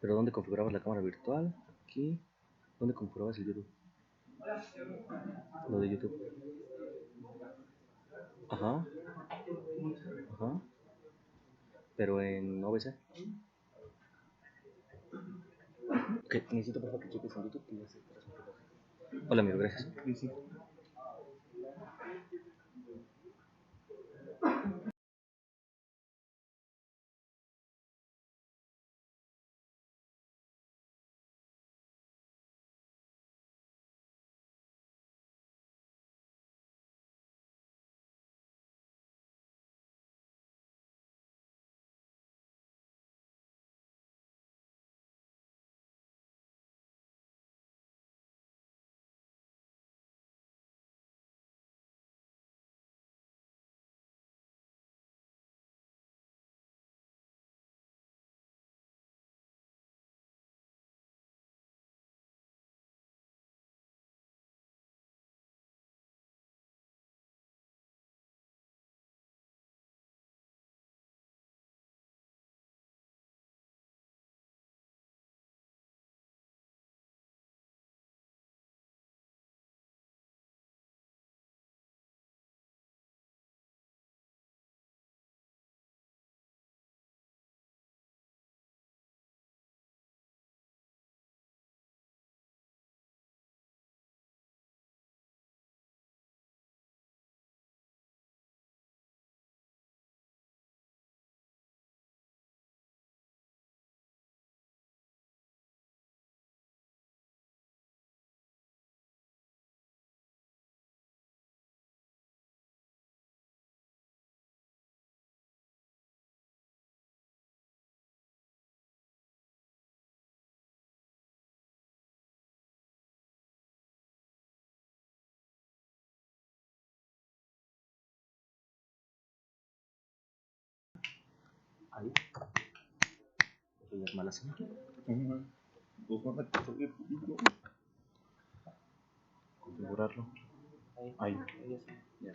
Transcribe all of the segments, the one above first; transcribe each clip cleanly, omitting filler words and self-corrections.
Pero ¿dónde configurabas la cámara virtual? Aquí. ¿Dónde configurabas el YouTube? Lo de YouTube. Ajá. Ajá. Pero en OBS. Ok, necesito por favor que cheques en YouTube y ya se Hola amigo, gracias. Sí, sí. Ahí. Eso ya es mala señal. Pues van a subir video. Configurarlo. Ahí. Ya.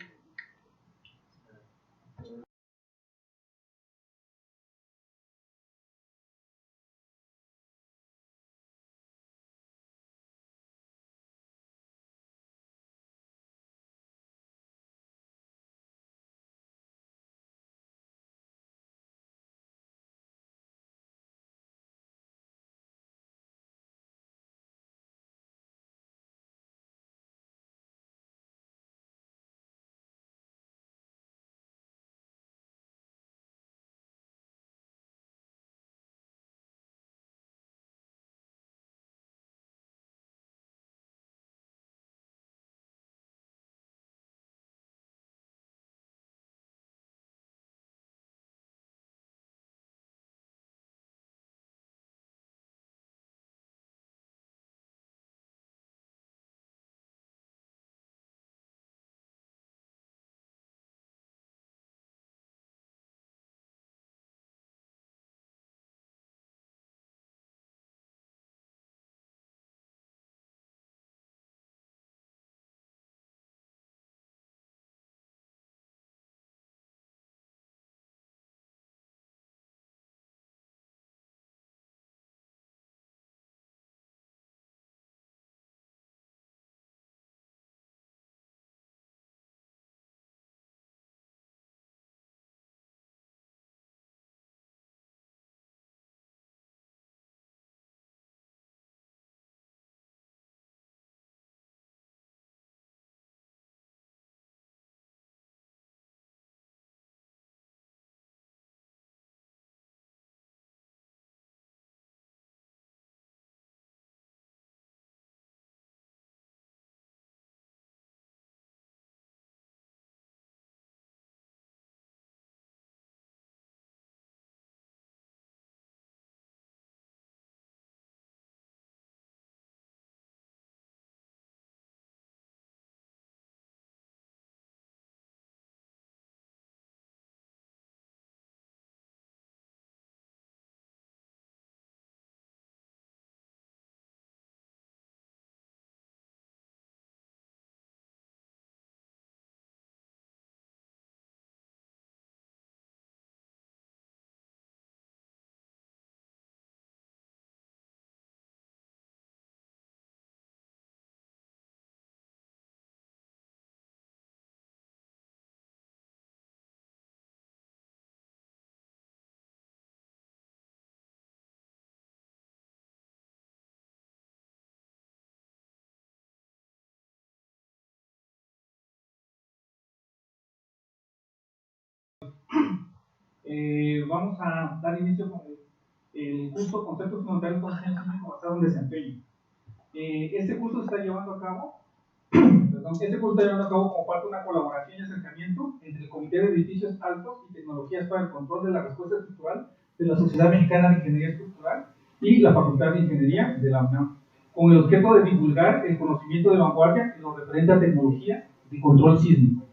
Vamos a dar inicio con el curso Conceptos Fundamentales de Diseño Sísmico basado en desempeño. Este curso se está llevando a cabo como parte de una colaboración y acercamiento entre el Comité de Edificios Altos y Tecnologías para el Control de la Respuesta Estructural de la Sociedad Mexicana de Ingeniería Estructural y la Facultad de Ingeniería de la UNAM, con el objeto de divulgar el conocimiento de vanguardia en lo referente a tecnología de control sísmico.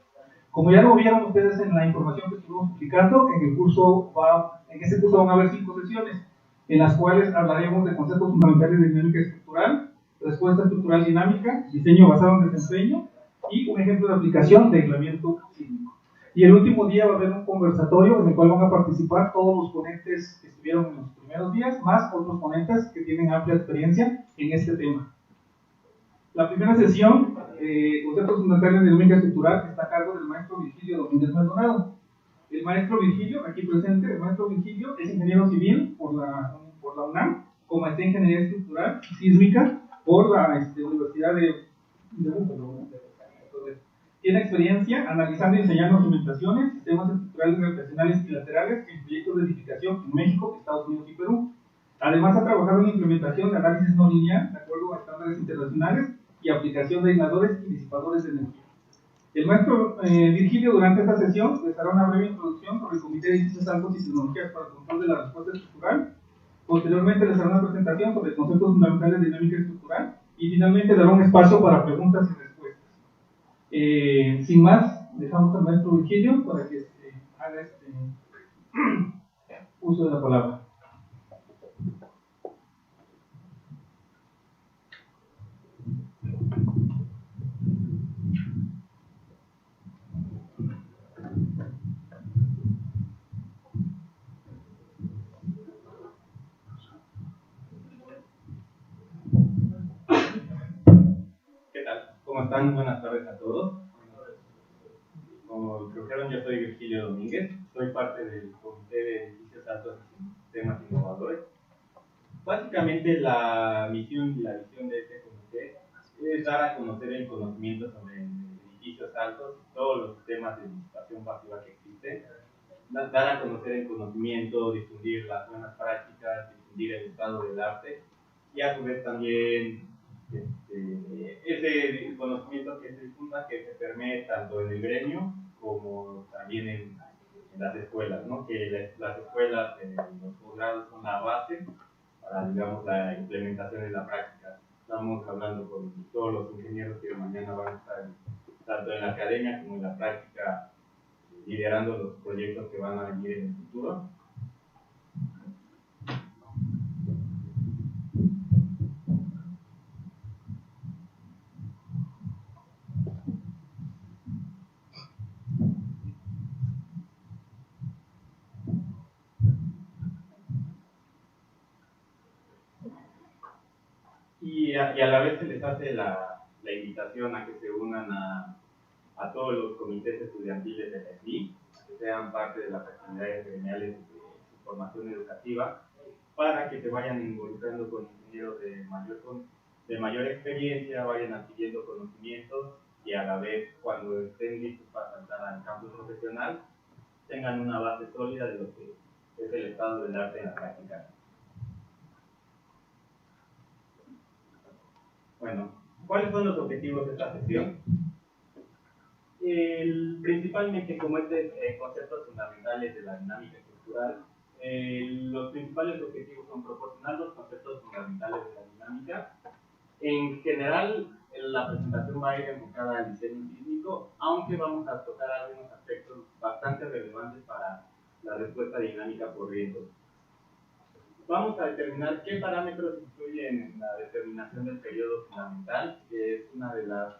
Como ya lo vieron ustedes en la información que estuvimos publicando, en este curso van a haber 5 sesiones, en las cuales hablaremos de conceptos fundamentales de dinámica estructural, respuesta estructural dinámica, diseño basado en desempeño y un ejemplo de aplicación de aislamiento sísmico. Y el último día va a haber un conversatorio en el cual van a participar todos los ponentes que estuvieron en los primeros días, más otros ponentes que tienen amplia experiencia en este tema. La primera sesión, conceptos fundamentales de dinámica estructural, está a cargo del maestro Virgilio Domínguez Maldonado. El maestro Virgilio, aquí presente, el maestro Virgilio es ingeniero civil por la UNAM, con maestría en ingeniería estructural sísmica por la Universidad de Búfalo. Tiene experiencia analizando y diseñando cimentaciones, sistemas estructurales reputacionales y laterales en proyectos de edificación en México, Estados Unidos y Perú. Además, ha trabajado en implementación de análisis no lineal de acuerdo a estándares internacionales y aplicación de aisladores y disipadores de energía. El maestro Virgilio, durante esta sesión, les hará una breve introducción sobre el Comité de Edificios Altos y Tecnologías para el Control de la Respuesta Estructural. Posteriormente, les hará una presentación sobre conceptos fundamentales de dinámica estructural y finalmente dará un espacio para preguntas y respuestas. Sin más, dejamos al maestro Virgilio para que haga uso de la palabra. ¿Qué tal? ¿Cómo están? Buenas tardes a todos. Como dijeron, yo soy Virgilio Domínguez, soy parte del Comité de Edificios Altos y Sistemas Innovadores. Básicamente la misión y la visión de este comité es dar a conocer el conocimiento sobre edificios altos y todos los sistemas de disipación pasiva que existen, dar a conocer el conocimiento, difundir las buenas prácticas, difundir el estado del arte y a su vez también ese conocimiento que se difunda, que se permee tanto en el gremio como también en las escuelas, ¿no? Que las escuelas, los posgrados son la base para, digamos, la implementación en la práctica. Estamos hablando con todos los ingenieros que mañana van a estar tanto en la academia como en la práctica, liderando los proyectos que van a venir en el futuro. Y a la vez se les hace la invitación a que se unan a todos los comités estudiantiles de la ESNI, que sean parte de las actividades gremiales de su formación educativa, para que se vayan involucrando con ingenieros de mayor experiencia, vayan adquiriendo conocimientos y a la vez, cuando estén listos para saltar al campo profesional, tengan una base sólida de lo que es el estado del arte en la práctica. Bueno, ¿cuáles son los objetivos de esta sesión? Principalmente, como conceptos fundamentales de la dinámica estructural, los principales objetivos son proporcionar los conceptos fundamentales de la dinámica. En general, la presentación va a ir enfocada al diseño sísmico, aunque vamos a tocar algunos aspectos bastante relevantes para la respuesta dinámica por vientos. Vamos a determinar qué parámetros influyen en la determinación del periodo fundamental, que es una de los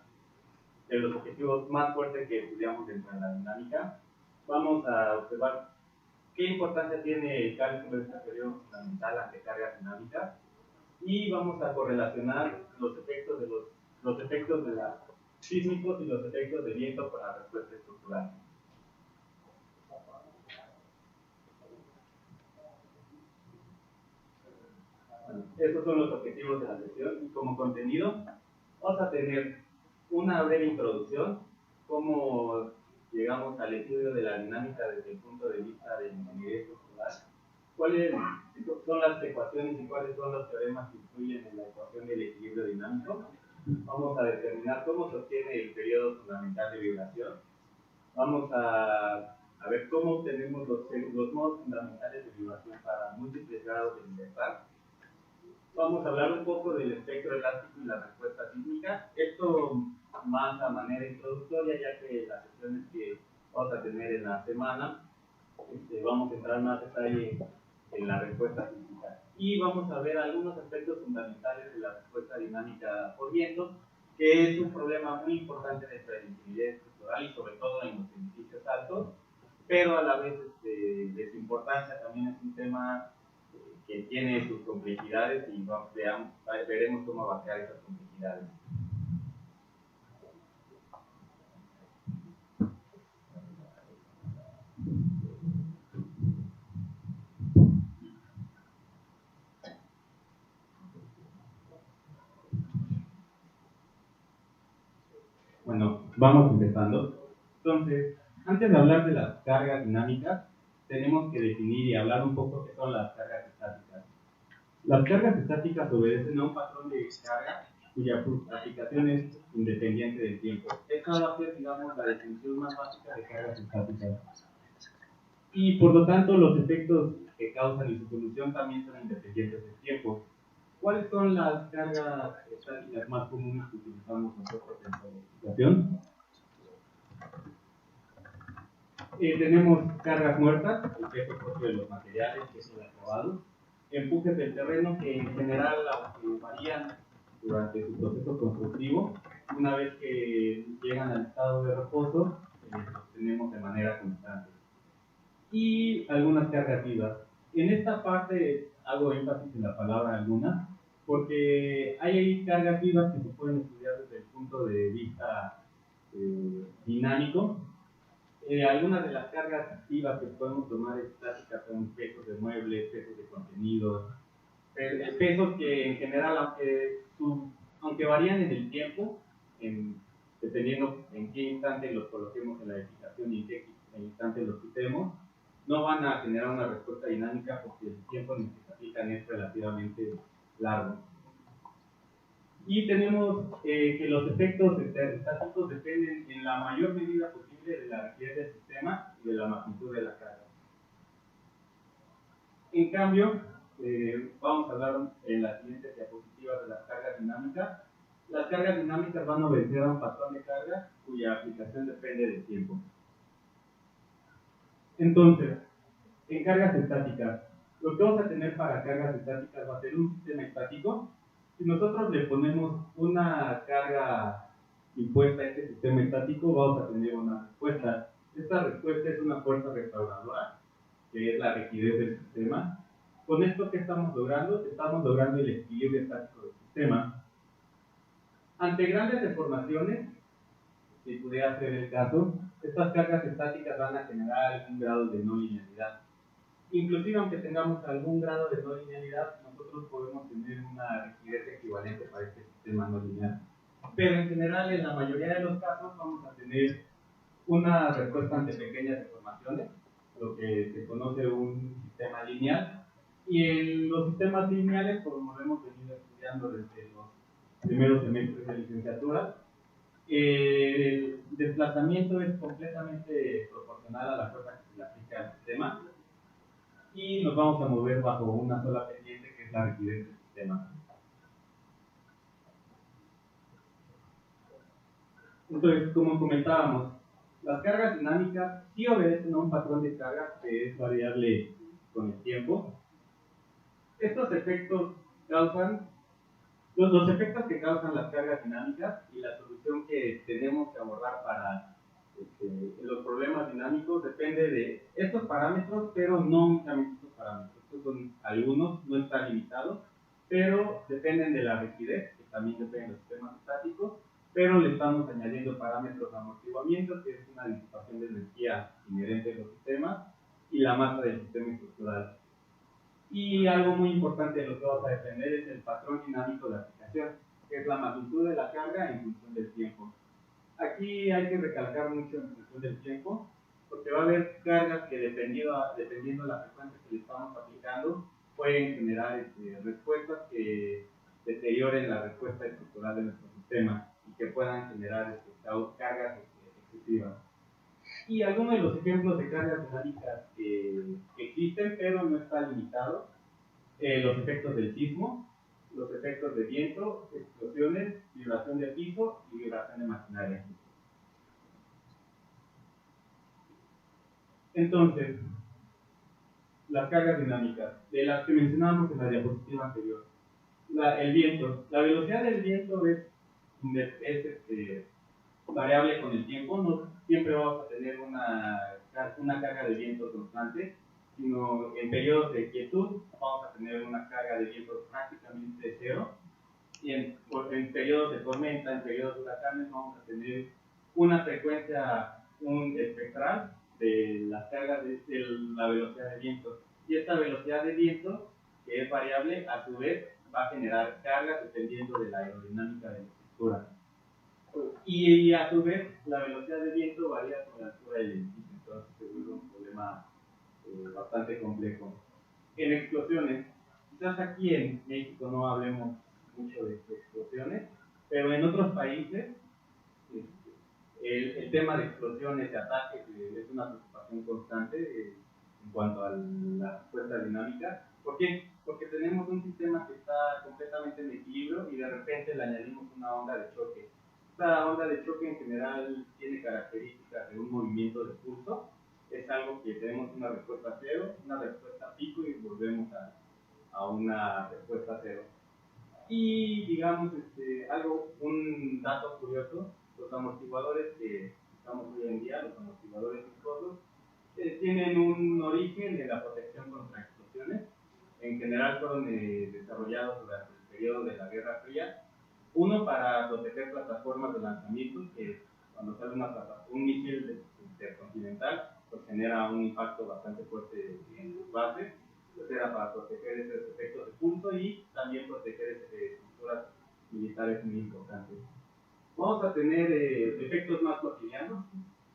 objetivos más fuertes que estudiamos dentro de la dinámica. Vamos a observar qué importancia tiene el cálculo de este periodo fundamental ante cargas dinámicas y vamos a correlacionar los efectos de los sísmicos y los efectos de viento para la respuesta estructural. Bueno, estos son los objetivos de la sesión y como contenido vamos a tener una breve introducción, cómo llegamos al estudio de la dinámica desde el punto de vista de la ingeniería estructural, ¿cuáles son las ecuaciones y cuáles son los teoremas que influyen en la ecuación del equilibrio dinámico? Vamos a determinar cómo se obtiene el periodo fundamental de vibración. Vamos a ver cómo obtenemos los modos fundamentales de vibración para múltiples grados de libertad. Vamos a hablar un poco del espectro elástico y la respuesta sísmica. Esto más a manera introductoria, ya que las sesiones que vamos a tener en la semana, vamos a entrar más detalle en la respuesta sísmica. Y vamos a ver algunos aspectos fundamentales de la respuesta dinámica por vientos, que es un problema muy importante dentro de la ingeniería estructural y sobre todo en los edificios altos, pero a la vez de su importancia también es un tema que tiene sus complejidades y veremos cómo abarcar esas complejidades. Bueno, vamos empezando. Entonces, antes de hablar de las cargas dinámicas, tenemos que definir y hablar un poco qué son las cargas estáticas. Las cargas estáticas obedecen a un patrón de carga cuya aplicación es independiente del tiempo. Esta va a ser, digamos, la definición más básica de cargas estáticas. Y por lo tanto, los efectos que causan y su solución también son independientes del tiempo. ¿Cuáles son las cargas estáticas más comunes que utilizamos nosotros en codificación? Tenemos cargas muertas, el peso propio de los materiales, que es el acabado, empujes del terreno que en general varían durante su proceso constructivo. Una vez que llegan al estado de reposo, los tenemos de manera constante. Y algunas cargas vivas. En esta parte hago énfasis en la palabra algunas, porque hay cargas vivas que se pueden estudiar desde el punto de vista dinámico. Algunas de las cargas activas que podemos tomar estáticas son pesos de muebles, pesos de contenidos, pesos que en general, aunque varían en el tiempo, dependiendo en qué instante los coloquemos en la edificación y en qué instante los quitemos, no van a generar una respuesta dinámica porque el tiempo en el que se aplican es relativamente largo. Y tenemos que los efectos estáticos dependen en la mayor medida posible de la rigidez del sistema y de la magnitud de la carga. En cambio, vamos a hablar en las siguientes diapositivas de las cargas dinámicas. Las cargas dinámicas van a obedecer a un patrón de carga cuya aplicación depende del tiempo. Entonces, en cargas estáticas, lo que vamos a tener para cargas estáticas va a ser un sistema estático. Si nosotros le ponemos una carga impuesta a este sistema estático, vamos a tener una respuesta. Esta respuesta es una fuerza restauradora, que es la rigidez del sistema. Con esto, ¿qué estamos logrando? Estamos logrando el equilibrio estático del sistema. Ante grandes deformaciones, si pudiera ser el caso, estas cargas estáticas van a generar algún grado de no linealidad. Inclusive, aunque tengamos algún grado de no linealidad, nosotros podemos tener una rigidez equivalente para este sistema no lineal. Pero en general, en la mayoría de los casos, vamos a tener una respuesta ante pequeñas deformaciones, lo que se conoce un sistema lineal. Y en los sistemas lineales, como lo hemos venido estudiando desde los primeros semestres de licenciatura, el desplazamiento es completamente proporcional a la fuerza que se le aplica al sistema y nos vamos a mover bajo una sola pendiente, que es la rigidez del sistema. Entonces, como comentábamos, las cargas dinámicas sí obedecen a un patrón de carga que es variable con el tiempo. Estos efectos causan, los efectos que causan las cargas dinámicas y la solución que tenemos que abordar para los problemas dinámicos depende de estos parámetros, pero no únicamente estos parámetros. Estos son algunos, no están limitados, pero dependen de la rigidez, que también depende de los sistemas estáticos, pero le estamos añadiendo parámetros de amortiguamiento, que es una disipación de energía inherente de los sistemas, y la masa del sistema estructural. Y algo muy importante de lo que vamos a defender es el patrón dinámico de aplicación, que es la magnitud de la carga en función del tiempo. Aquí hay que recalcar mucho en función del tiempo, porque va a haber cargas que dependiendo de la frecuencia que le estamos aplicando, pueden generar respuestas que deterioren la respuesta estructural de nuestro sistema y que puedan generar cargas excesivas. Y algunos de los ejemplos de cargas dinámicas que existen, pero no está limitado, los efectos del sismo, los efectos de viento, explosiones, vibración de piso y vibración de maquinaria. Entonces, las cargas dinámicas, de las que mencionábamos en la diapositiva anterior. El viento, la velocidad del viento es variable con el tiempo, no siempre vamos a tener una carga de viento constante, sino en periodos de quietud vamos a tener una carga de viento prácticamente cero, y en periodos de tormenta, en periodos de huracanes, vamos a tener una frecuencia espectral de las cargas de la velocidad de viento. Y esta velocidad de viento, que es variable, a su vez va a generar cargas dependiendo de la aerodinámica de la estructura. Y a su vez, la velocidad de viento varía con la altura del edificio, entonces se vuelve un problema bastante complejo. En explosiones, quizás aquí en México no hablemos mucho de explosiones, pero en otros países el tema de explosiones, de ataques, es una preocupación constante en cuanto a la respuesta dinámica. ¿Por qué? Porque tenemos un sistema que está completamente en equilibrio y de repente le añadimos una onda de choque. Esta onda de choque en general tiene características de un movimiento de pulso. Es algo que tenemos una respuesta cero, una respuesta pico y volvemos a una respuesta cero. Y digamos, un dato curioso, los amortiguadores que usamos hoy en día, los amortiguadores viscosos, tienen un origen en la protección contra explosiones. En general fueron desarrollados durante el periodo de la Guerra Fría. Uno, para proteger plataformas de lanzamiento, que cuando sale un misil intercontinental, pues genera un impacto bastante fuerte en sus bases. Entonces era para proteger esos efectos de pulso y también proteger estructuras militares muy importantes. Vamos a tener efectos más cotidianos,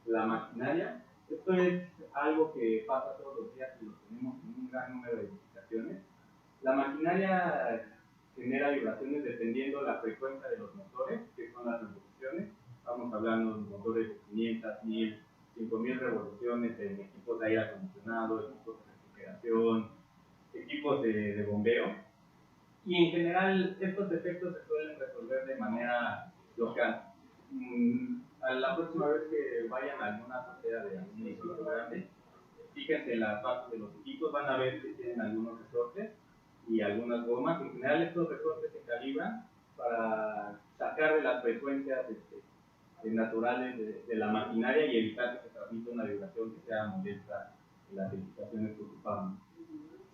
la maquinaria. Esto es algo que pasa todos los días y lo tenemos en un gran número de edificaciones. La maquinaria genera vibraciones dependiendo la frecuencia de los motores, que son las revoluciones. Estamos hablando de motores de 500, 1000, 5000 revoluciones en equipos de aire acondicionado, equipos de refrigeración, equipos de bombeo. Y en general estos efectos se suelen resolver de manera local. A la próxima vez que vayan a alguna azotea de algún edificio grande, fíjense en las bases de los equipos, van a ver que tienen algunos resortes y algunas gomas. En general estos resortes se calibran para sacar de las frecuencias naturales de la maquinaria y evitar que se transmita una vibración que sea molesta en las edificaciones que ocupamos.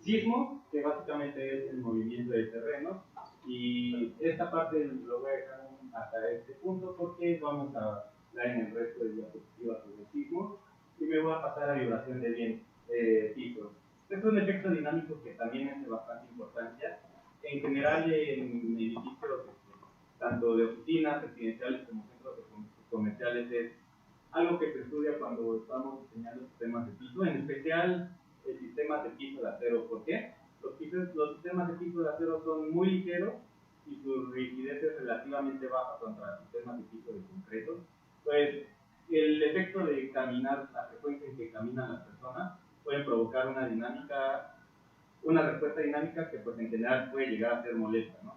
Sismo, que básicamente es el movimiento del terreno, y esta parte lo voy a dejar hasta este punto porque vamos a dar en el resto de diapositivas sobre el sismo y me voy a pasar a vibración de piso. Este es un efecto dinámico que también es de bastante importancia. En general, en edificios tanto de oficinas, residenciales como centros comerciales, es algo que se estudia cuando estamos diseñando sistemas de piso, en especial el sistema de piso de acero. ¿Por qué? Los sistemas de piso de acero son muy ligeros y su rigidez es relativamente baja contra sistemas de piso de concreto. Pues el efecto de caminar, la frecuencia en que caminan las personas, puede provocar una respuesta dinámica que pues en general puede llegar a ser molesta, ¿no?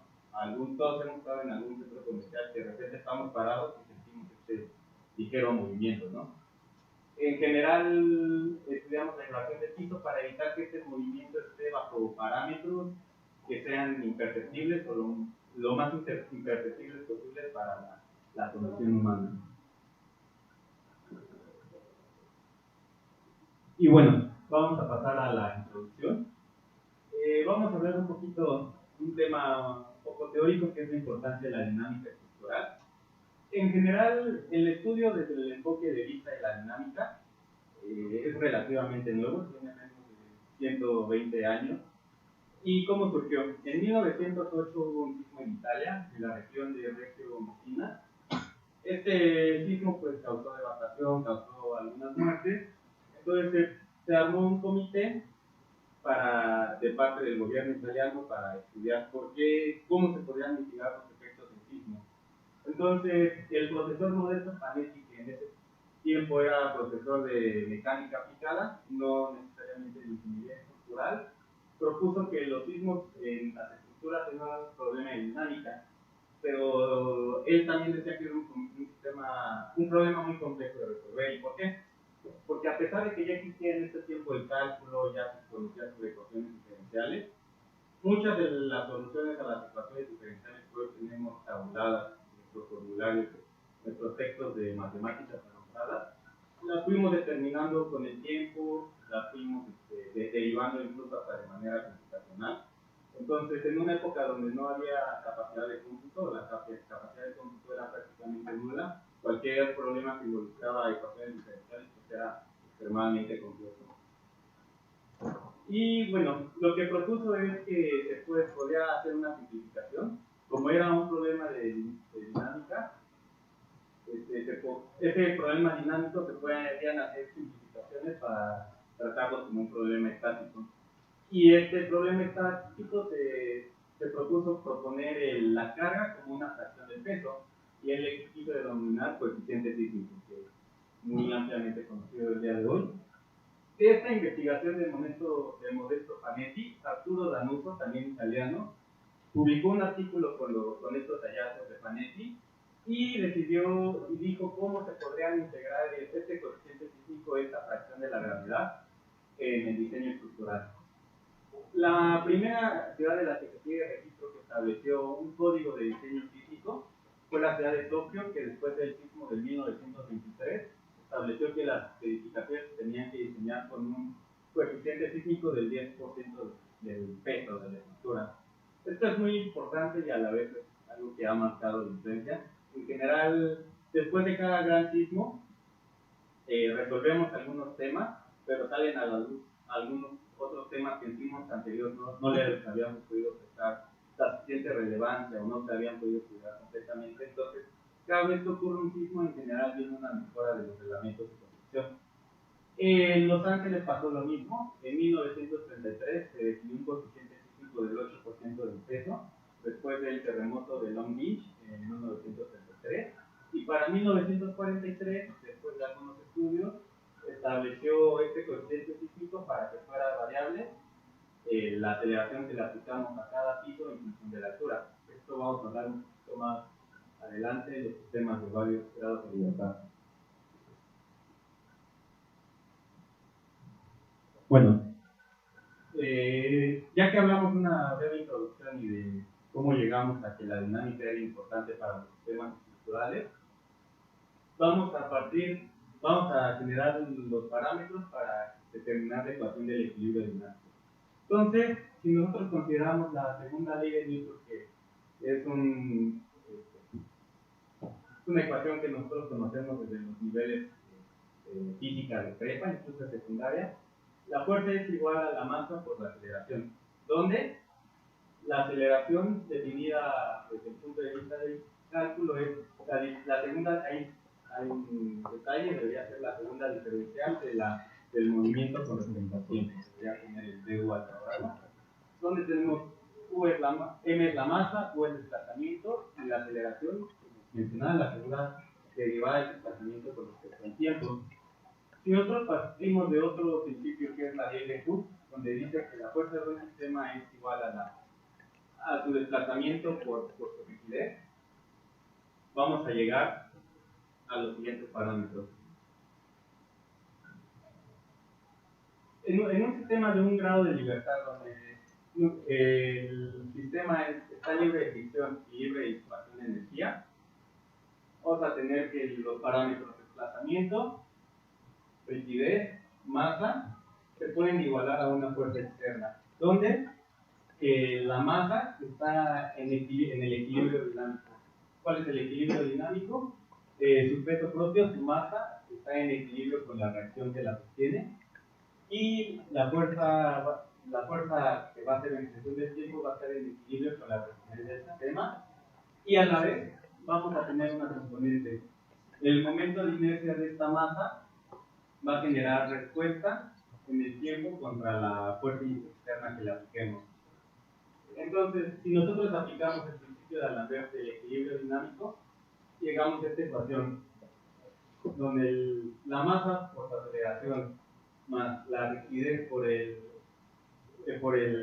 Todos hemos estado en algún centro comercial que de repente estamos parados y sentimos este ligero movimiento, ¿no? En general, estudiamos la vibración del piso para evitar que este movimiento esté bajo parámetros que sean imperceptibles o lo más imperceptibles posibles para la condición humana. Y bueno, vamos a pasar a la introducción. Vamos a hablar un poquito de un tema un poco teórico, que es la importancia de la dinámica estructural. En general, el estudio desde el enfoque de vista de la dinámica es relativamente nuevo, tiene menos de 120 años. ¿Y cómo surgió? En 1908 hubo un sismo en Italia, en la región de Reggio Messina, Este sismo pues causó devastación, causó algunas muertes, entonces se armó un comité de parte del gobierno italiano para estudiar cómo se podrían mitigar los efectos del sismo. Entonces, el profesor Modesto Panetti, que en ese tiempo era profesor de mecánica aplicada, no necesariamente de ingeniería estructural, propuso que los sismos en las estructuras tenían un problema de dinámica, pero él también decía que era un problema muy complejo de resolver. ¿Y por qué? Porque a pesar de que ya existía en este tiempo el cálculo, ya se conocían sobre ecuaciones diferenciales, muchas de las soluciones a las ecuaciones diferenciales que hoy tenemos tabuladas en nuestros formularios, nuestros textos de matemáticas avanzadas, las fuimos determinando con el tiempo, las fuimos derivando incluso hasta de manera computacional. Entonces, en una época donde no había capacidad de cómputo, la capacidad de cómputo era prácticamente nula, cualquier problema que involucraba ecuaciones diferenciales pues era extremadamente complejo. Y bueno, lo que propuso es que después podía hacer una simplificación. Como era un problema de dinámica, ese problema dinámico se podían hacer simplificaciones para tratarlo como un problema estático. Y este problema estático se propuso proponer la carga como una fracción del peso, y él le quiso denominar coeficiente sísmico, que es muy ampliamente conocido el día de hoy. De esta investigación de Modesto Panetti, Arturo Danuso, también italiano, publicó un artículo con estos hallazgos de Panetti y dijo cómo se podrían integrar este coeficiente sísmico, esta fracción de la gravedad, en el diseño estructural. La primera ciudad de la que se tiene registro que estableció un código de diseño sísmico fue la ciudad de Tokio, que después del sismo del 1923 estableció que las edificaciones se tenían que diseñar con un coeficiente sísmico del 10% del peso de la estructura. Esto es muy importante y a la vez es algo que ha marcado la influencia. En general, después de cada gran sismo, resolvemos algunos temas, pero salen a la luz algunos otros temas que en sismos anteriores no les habíamos podido prestar la suficiente relevancia o no se habían podido estudiar completamente. Entonces, cada vez que ocurre un sismo, en general viene una mejora de los reglamentos de construcción. En Los Ángeles pasó lo mismo. En 1933 se definió un coeficiente sísmico del 8% del peso, después del terremoto de Long Beach en 1933. Y para 1943, después de algunos estudios, estableció este coeficiente sísmico para que fuera variable la aceleración que le aplicamos a cada piso en función de la altura. Esto vamos a hablar un poquito más adelante de los sistemas de varios grados de libertad. Bueno, ya que hablamos de una breve introducción y de cómo llegamos a que la dinámica era importante para los sistemas estructurales, vamos a generar los parámetros para determinar la ecuación del equilibrio dinámico. Entonces, si nosotros consideramos la segunda ley de Newton, que es una ecuación que nosotros conocemos desde los niveles física de prepa, incluso de secundaria, la fuerza es igual a la masa por la aceleración, donde la aceleración definida desde el punto de vista del cálculo es la segunda, hay un detalle, debería ser la segunda diferencial del movimiento con respecto al tiempo, debería tener el du al cuadrado, donde tenemos m es la masa, u es el desplazamiento, y la aceleración mencionada, la segunda derivada del desplazamiento con respecto al tiempo. Si nosotros partimos de otro principio que es la ley de Hooke, donde dice que la fuerza de un sistema es igual a su desplazamiento por su rigidez, vamos a llegar a los siguientes parámetros. En un sistema de un grado de libertad donde el sistema está libre de fricción y libre de disipación de energía, vamos a tener que los parámetros de desplazamiento, rigidez, masa, se pueden igualar a una fuerza externa, donde la masa está en el equilibrio dinámico. ¿Cuál es el equilibrio dinámico? Su peso propio, su masa, está en equilibrio con la reacción que la sostiene, y la fuerza que va a ser en función del tiempo va a estar en equilibrio con la resistencia del sistema, y a la vez vamos a tener una componente el momento de inercia de esta masa va a generar respuesta en el tiempo contra la fuerza externa que le apliquemos. Entonces, si nosotros aplicamos el principio de D'Alembert del equilibrio dinámico, llegamos a esta ecuación donde la masa por su aceleración más la rigidez por el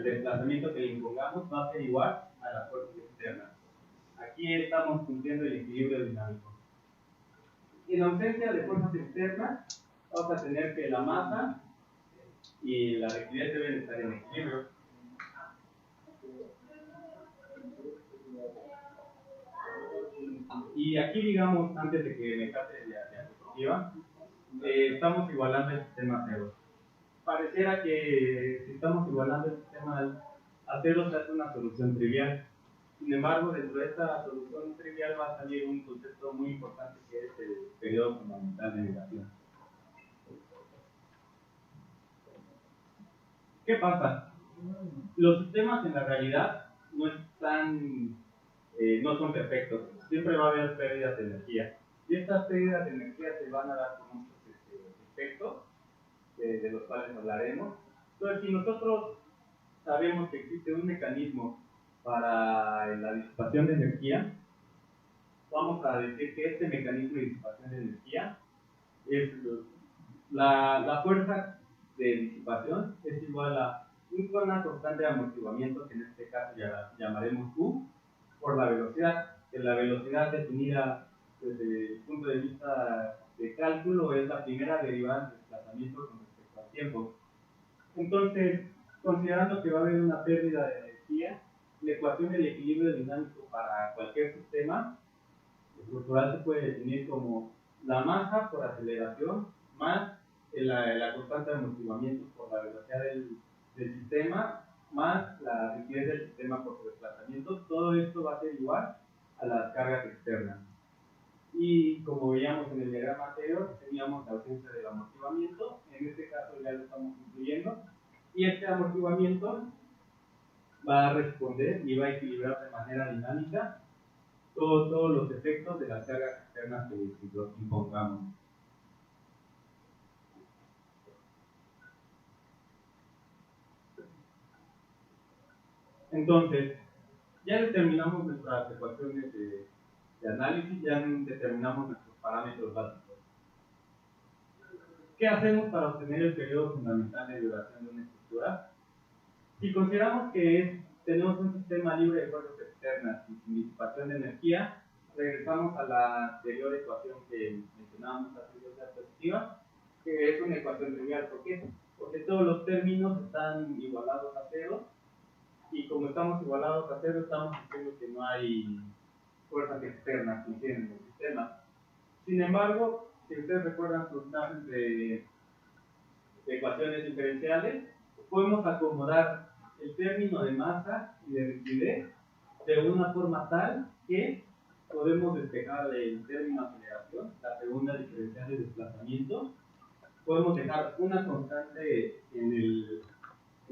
desplazamiento que le impongamos va a ser igual a la fuerza externa. Aquí estamos cumpliendo el equilibrio dinámico. En ausencia de fuerzas externas, vamos a tener que la masa y la rigidez deben estar en equilibrio. Y aquí, digamos, antes de que me case de diapositiva, estamos igualando el sistema a cero. Pareciera que si estamos igualando el sistema a cero se hace una solución trivial. Sin embargo, dentro de esta solución trivial va a salir un concepto muy importante que es el periodo fundamental de negación. ¿Qué pasa? Los sistemas en la realidad no son perfectos. Siempre va a haber pérdidas de energía. Y estas pérdidas de energía se van a dar con muchos efectos de los cuales hablaremos. Entonces, si nosotros sabemos que existe un mecanismo para la disipación de energía, vamos a decir que este mecanismo de disipación de energía es la fuerza de disipación es igual a una constante de amortiguamiento que en este caso ya llamaremos U por la velocidad, que la velocidad definida desde el punto de vista de cálculo es la primera derivada del desplazamiento con respecto al tiempo. Entonces, considerando que va a haber una pérdida de energía, la ecuación del equilibrio dinámico para cualquier sistema estructural se puede definir como la masa por aceleración más la constante de amortiguamiento por la velocidad del sistema más la rigidez del sistema por su desplazamiento. Todo esto va a ser igual a las cargas externas. Y como veíamos en el diagrama anterior, teníamos la ausencia del amortiguamiento. En este caso ya lo estamos incluyendo. Y este amortiguamiento va a responder y va a equilibrar de manera dinámica todos los efectos de las cargas externas que impongamos. Entonces, ya determinamos nuestras ecuaciones de análisis, ya determinamos nuestros parámetros básicos. ¿Qué hacemos para obtener el periodo fundamental de duración de una estructura? Si consideramos que tenemos un sistema libre de fuerzas externas y sin disipación de energía, regresamos a la anterior ecuación que mencionábamos hace dos diapositivas, que es una ecuación trivial. ¿Por qué? Porque todos los términos están igualados a cero, y como estamos igualados a cero, estamos diciendo que no hay fuerzas externas que inciden en el sistema. Sin embargo, si ustedes recuerdan sus clases de ecuaciones diferenciales, podemos acomodar el término de masa y de rigidez de una forma tal que podemos despejar el término de aceleración, la segunda diferencial de desplazamiento. Podemos dejar una constante en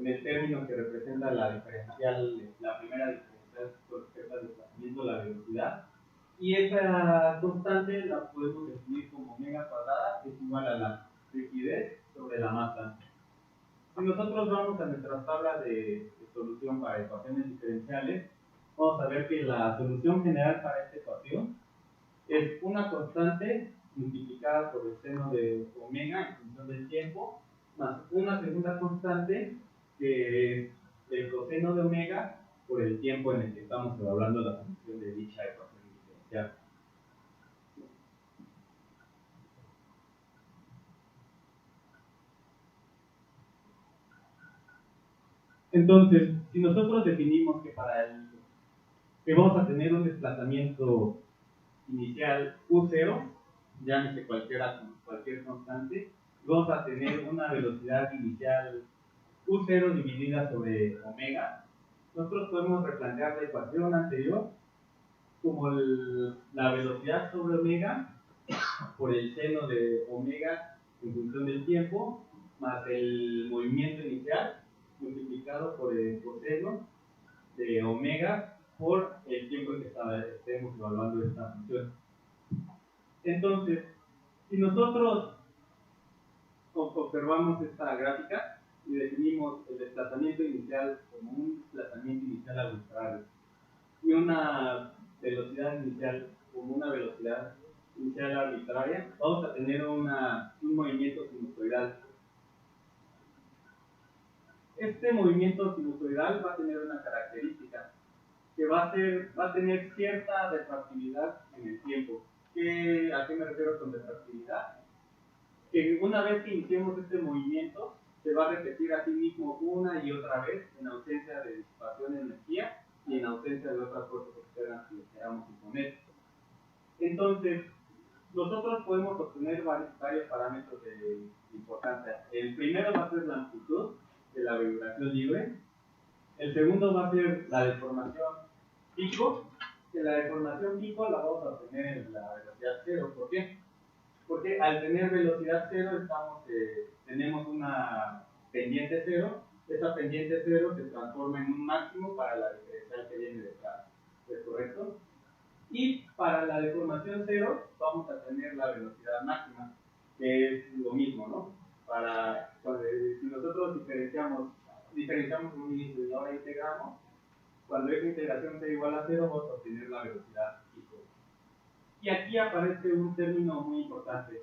el término que representa la diferencial, la primera diferencial con respecto al desplazamiento, la velocidad. Y esa constante la podemos definir como omega cuadrada, que es igual a la rigidez sobre la masa. Si nosotros vamos a nuestra tabla de solución para ecuaciones diferenciales, vamos a ver que la solución general para esta ecuación es una constante multiplicada por el seno de omega en función del tiempo, más una segunda constante que es el coseno de omega por el tiempo en el que estamos evaluando la solución de dicha ecuación diferencial. Entonces, si nosotros definimos que vamos a tener un desplazamiento inicial U0, llámese cualquier constante, y vamos a tener una velocidad inicial U0 dividida sobre omega, nosotros podemos replantear la ecuación anterior como la velocidad sobre omega por el seno de omega en función del tiempo, más el movimiento inicial multiplicado por el coseno de omega por el tiempo en que estemos evaluando esta función. Entonces, observamos esta gráfica y definimos el desplazamiento inicial como un desplazamiento inicial arbitrario y una velocidad inicial como una velocidad inicial arbitraria, vamos a tener un movimiento sinusoidal. Este movimiento sinusoidal va a tener una característica que va a tener cierta retroactividad en el tiempo. ¿A qué me refiero con retroactividad? Que una vez que iniciemos este movimiento, se va a repetir a sí mismo una y otra vez en ausencia de disipación de energía y en ausencia de otras fuerzas externas que le queramos imponer. Entonces, nosotros podemos obtener varios parámetros de importancia. El primero va a ser la amplitud de la vibración libre. El segundo va a ser la deformación pico, que la deformación pico la vamos a obtener en la velocidad cero. ¿Por qué? Porque al tener velocidad cero tenemos una pendiente cero. Esa pendiente cero se transforma en un máximo para la diferencial que viene detrás. ¿Es correcto? Y para la deformación cero vamos a tener la velocidad máxima, que es lo mismo, ¿no? Si nosotros diferenciamos un inicio y ahora integramos, cuando esa integración sea igual a cero, vamos a obtener la velocidad pico. Y aquí aparece un término muy importante.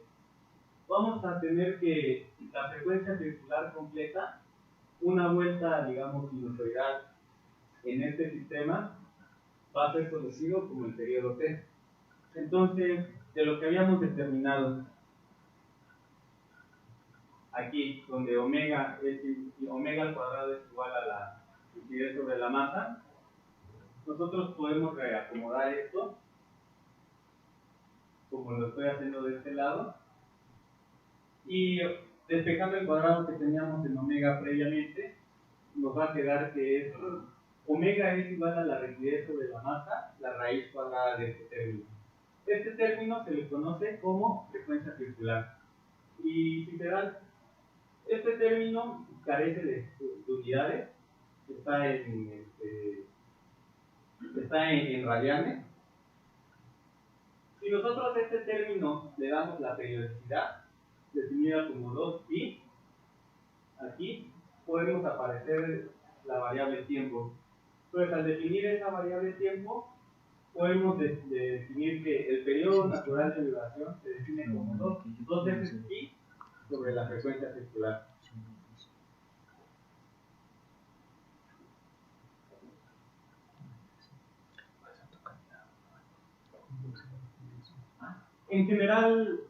Vamos a tener que la frecuencia circular completa, una vuelta, digamos, sinusoidal en este sistema, va a ser conocido como el periodo T. Entonces, de lo que habíamos determinado aquí, donde omega al cuadrado es igual a la incidez sobre la masa, nosotros podemos reacomodar esto, como lo estoy haciendo de este lado, y despejando el cuadrado que teníamos en omega previamente, nos va a quedar que es omega es igual a la rigidez sobre la masa, la raíz cuadrada de este término. Este término se le conoce como frecuencia circular. Y si se dan, este término carece de unidades, está en radianes. Si nosotros a este término le damos la periodicidad, definida como 2pi, aquí podemos aparecer la variable tiempo. Entonces, al definir esa variable tiempo, podemos definir que el periodo natural de vibración se define como 2 veces pi sobre la frecuencia circular. En general,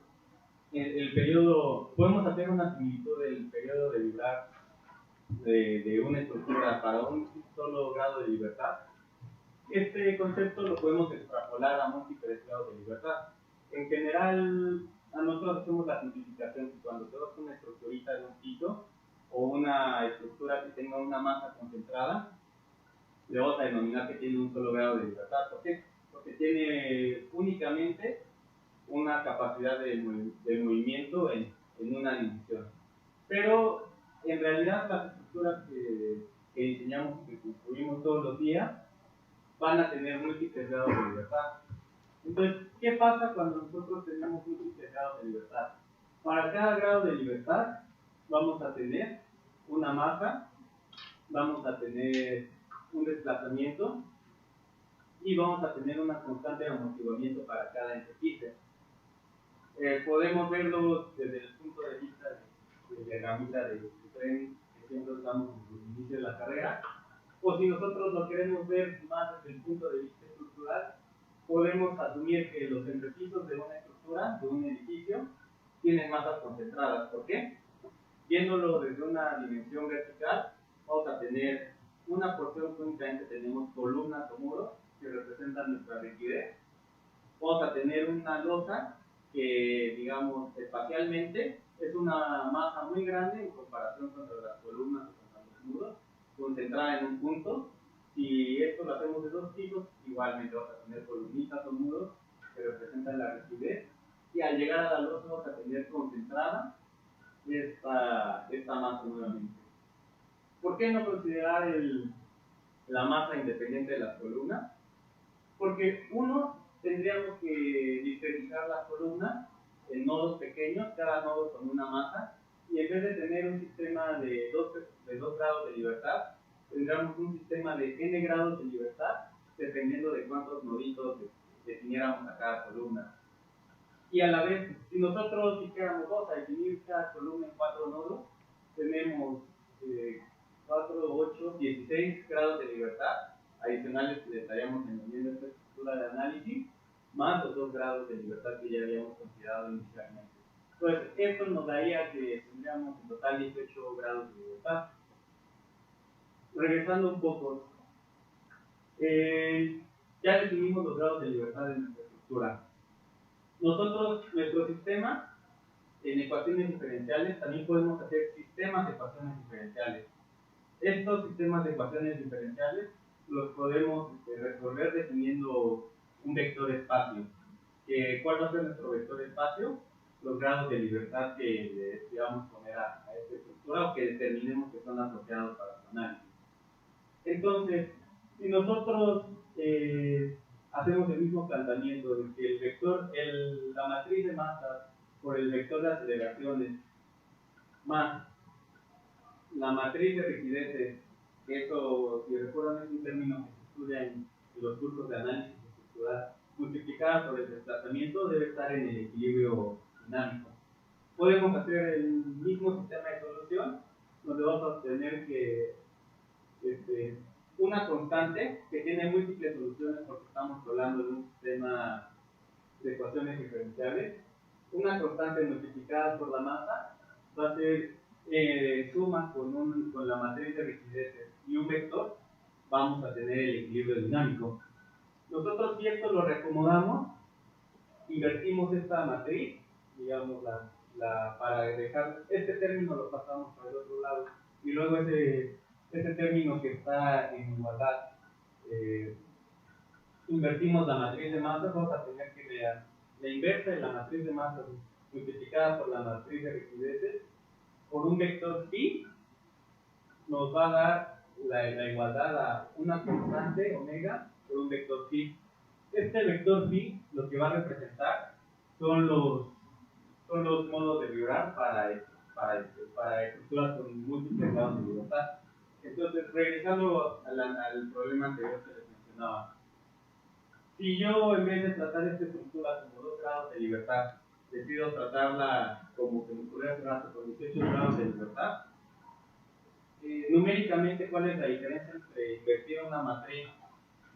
el periodo, podemos hacer una similitud del periodo de vibrar de una estructura para un solo grado de libertad. Este concepto lo podemos extrapolar a múltiples grados de libertad. En general, a nosotros hacemos la simplificación que cuando tenemos una estructurita de un piso o una estructura que tenga una masa concentrada, le vamos a denominar que tiene un solo grado de libertad. ¿Por qué? Porque tiene únicamente una capacidad de movimiento en una dimensión. Pero en realidad las estructuras que diseñamos y que construimos todos los días van a tener múltiples grados de libertad. Entonces, ¿qué pasa cuando nosotros tenemos múltiples grados de libertad? Para cada grado de libertad vamos a tener una masa, vamos a tener un desplazamiento y vamos a tener una constante de amortiguamiento para cada interfície. Podemos verlo desde el punto de vista de diagramita de tren que siempre usamos en el inicio de la carrera, o si nosotros lo queremos ver más desde el punto de vista estructural, podemos asumir que los entrepisos de una estructura, de un edificio, tienen masas concentradas. ¿Por qué? Viéndolo desde una dimensión vertical, vamos a tener una porción que únicamente tenemos columnas o muros que representan nuestra rigidez. Vamos a tener una losa que, digamos, espacialmente es una masa muy grande en comparación contra las columnas o contra los muros, concentrada en un punto. Si esto lo hacemos de dos pisos, igualmente vamos a tener columnitas o muros que representan la rigidez, y al llegar a la losa vamos a tener concentrada esta masa nuevamente. ¿Por qué no considerar la masa independiente de las columnas? Porque tendríamos que discretizar las columnas en nodos pequeños, cada nodo con una masa, y en vez de tener un sistema de dos grados de libertad, tendríamos un sistema de n grados de libertad, dependiendo de cuántos noditos definiéramos a cada columna. Y a la vez, si nosotros quisiéramos a definir cada columna en 4 nodos, tenemos 4, 8, 16 grados de libertad adicionales que le estaríamos añadiendo a esta estructura de análisis, más los 2 grados de libertad que ya habíamos considerado inicialmente. Entonces, esto nos daría que tendríamos en total 18 grados de libertad. Regresando un poco, ya definimos los grados de libertad de nuestra estructura. Nuestro sistema, en ecuaciones diferenciales, también podemos hacer sistemas de ecuaciones diferenciales. Estos sistemas de ecuaciones diferenciales los podemos resolver definiendo un vector espacio. ¿Cuál va a ser nuestro vector espacio? Los grados de libertad que le decidamos poner a esta estructura o que determinemos que son asociados para su análisis. Entonces, si nosotros hacemos el mismo planteamiento de que el vector, la matriz de masas por el vector de aceleraciones más la matriz de rigideces, que eso, si recuerdan, es un término que se estudia en los cursos de análisis estructural, multiplicada por el desplazamiento, debe estar en el equilibrio dinámico. Podemos hacer el mismo sistema de solución, donde vamos a obtener que una constante que tiene múltiples soluciones porque estamos hablando de un sistema de ecuaciones diferenciales, una constante multiplicada por la masa va a ser suma con la matriz de rigideces y un vector, vamos a tener el equilibrio dinámico. Nosotros si esto lo reacomodamos, invertimos esta matriz, digamos para dejar este término lo pasamos por el otro lado y luego ese término que está en igualdad, invertimos la matriz de masas, vamos a tener que la inversa de la matriz de masas multiplicada por la matriz de rigideces por un vector phi, nos va a dar la igualdad a una constante omega por un vector phi. Este vector phi lo que va a representar son los modos de vibrar para estructuras con múltiples grados de libertad. Entonces, regresando al problema anterior que les mencionaba, si yo en vez de tratar esta estructura como 2 grados de libertad, decido tratarla como se me ocurrió hace rato, con 18 grados de libertad, numéricamente, ¿cuál es la diferencia entre invertir una matriz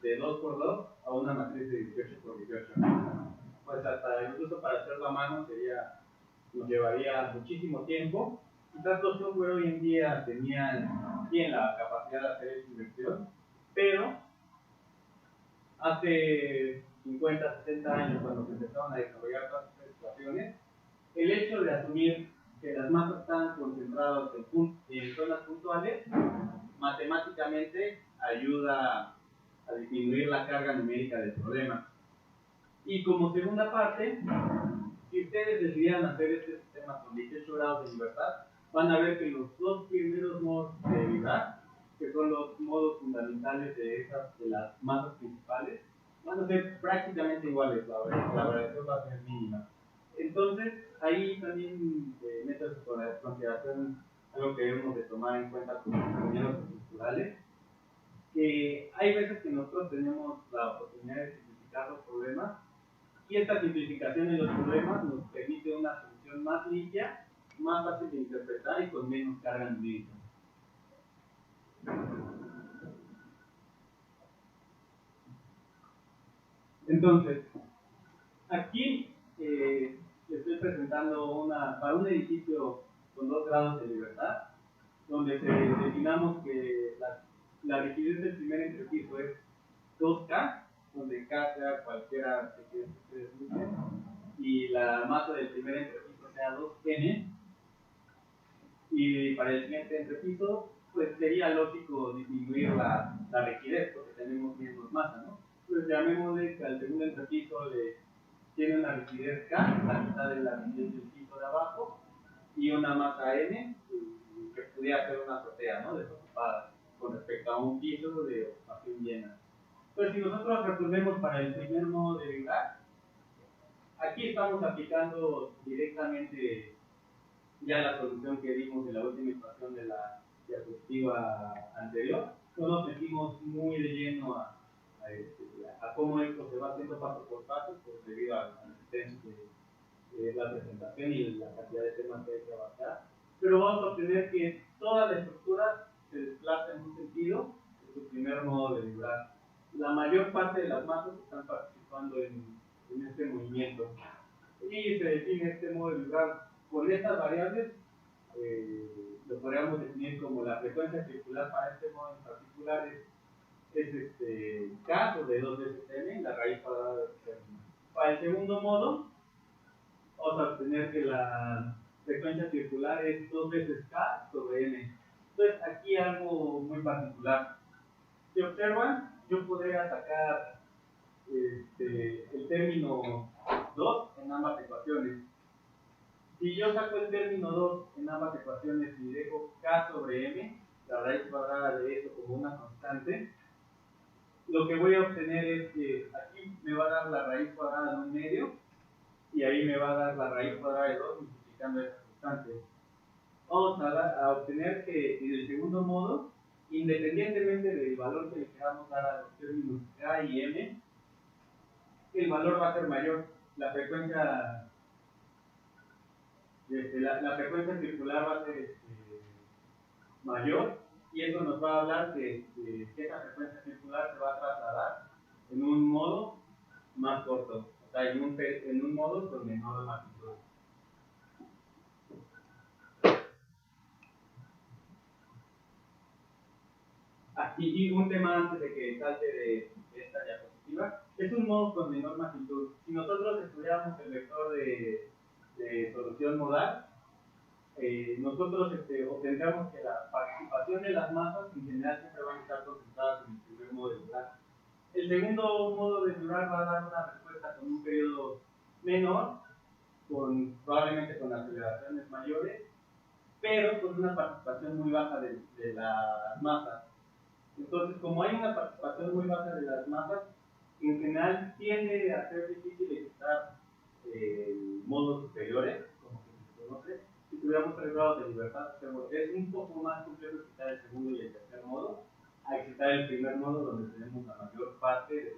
de 2 por 2 a una matriz de 18 por 18? Pues hasta incluso para hacerlo a mano nos llevaría muchísimo tiempo. Quizás los software hoy en día tienen la capacidad de hacer esa inversión, pero hace 50, 60 años, cuando se empezaron a desarrollar todas estas ecuaciones, el hecho de asumir que las masas están concentradas en zonas puntuales, matemáticamente ayuda a disminuir la carga numérica del problema. Y como segunda parte, si ustedes decidieran hacer este sistema con 18 grados de libertad, van a ver que los dos primeros modos de vibrar, que son los modos fundamentales de las masas principales, van a ser prácticamente iguales, la variación va a ser mínima. Entonces, ahí también meto en consideración algo que debemos de tomar en cuenta como ingenieros estructurales, que hay veces que nosotros tenemos la oportunidad de simplificar los problemas, y esta simplificación de los problemas nos permite una solución más limpia, más fácil de interpretar y con menos carga numérica. Entonces, aquí les estoy presentando para un edificio con 2 grados de libertad, donde definamos que la rigidez del primer entrepiso es 2K, donde K sea cualquiera que ustedes busquen, y la masa del primer entrepiso sea 2N, y para el siguiente entrepiso, pues sería lógico disminuir la rigidez, porque tenemos menos masa, ¿no? Pues llamémosle que al segundo entrepiso tiene una rigidez K, la mitad de la rigidez del piso de abajo, y una masa N, que pudiera ser una azotea, ¿no? Desocupada, con respecto a un piso de ocupación llena. Pues si nosotros resolvemos para el primer modo de vibrar, aquí estamos aplicando directamente ya la solución que dimos en la última ecuación de la diapositiva anterior, no nos metimos muy de lleno a cómo esto se va haciendo paso por paso, pues debido a la existencia de la presentación y la cantidad de temas que hay que abarcar. Pero vamos a obtener que toda la estructura se desplaza en un sentido, es su primer modo de vibrar. La mayor parte de las masas están participando en este movimiento. Y se define este modo de vibrar con estas variables. Lo podríamos definir como la frecuencia circular para este modo en particular es K sobre 2 veces M, la raíz cuadrada de M. Para el segundo modo, vamos a obtener que la frecuencia circular es 2 veces K sobre M. Entonces, aquí algo muy particular. Si observan, yo podría sacar el término 2 en ambas ecuaciones. Si yo saco el término 2 en ambas ecuaciones y dejo K sobre M, la raíz cuadrada de eso como una constante, lo que voy a obtener es que aquí me va a dar la raíz cuadrada de 1/2 y ahí me va a dar la raíz cuadrada de 2 multiplicando esa constante. Vamos a obtener que en el segundo modo, independientemente del valor que le queramos dar a los términos K y M, el valor va a ser mayor. La frecuencia la frecuencia circular va a ser mayor, y eso nos va a hablar que esa frecuencia circular se va a trasladar en un modo más corto, o sea, en un modo con menor magnitud. Y un tema antes de que salte de esta diapositiva, es un modo con menor magnitud. Si nosotros estudiamos el vector de solución modal, nosotros obtendremos que la participación de las masas en general siempre van a estar concentradas en el primer modo de vibrar. El segundo modo de vibrar va a dar una respuesta con un periodo menor, probablemente con aceleraciones mayores, pero con una participación muy baja de las masas. Entonces, como hay una participación muy baja de las masas, en general tiende a ser difícil ejecutar modos superiores, como se conoce. Si tuviéramos 3 grados de libertad, es un poco más complejo ejecutar el segundo y el tercer modo, a ejecutar el primer modo, donde tenemos la mayor parte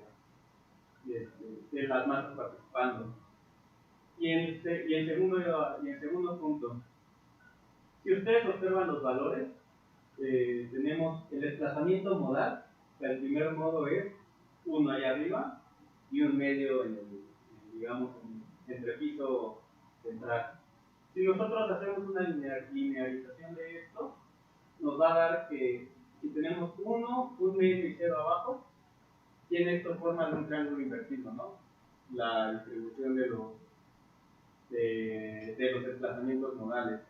de las masas participando. Y el segundo punto, si ustedes observan los valores, tenemos el desplazamiento modal, que el primer modo es 1 allá arriba y 1/2 digamos, entre piso central. Si nosotros hacemos una linearización de esto, nos va a dar que si tenemos 1, 1/2 y 0 abajo, tiene esto forma de un triángulo invertido, ¿no? La distribución de los desplazamientos modales.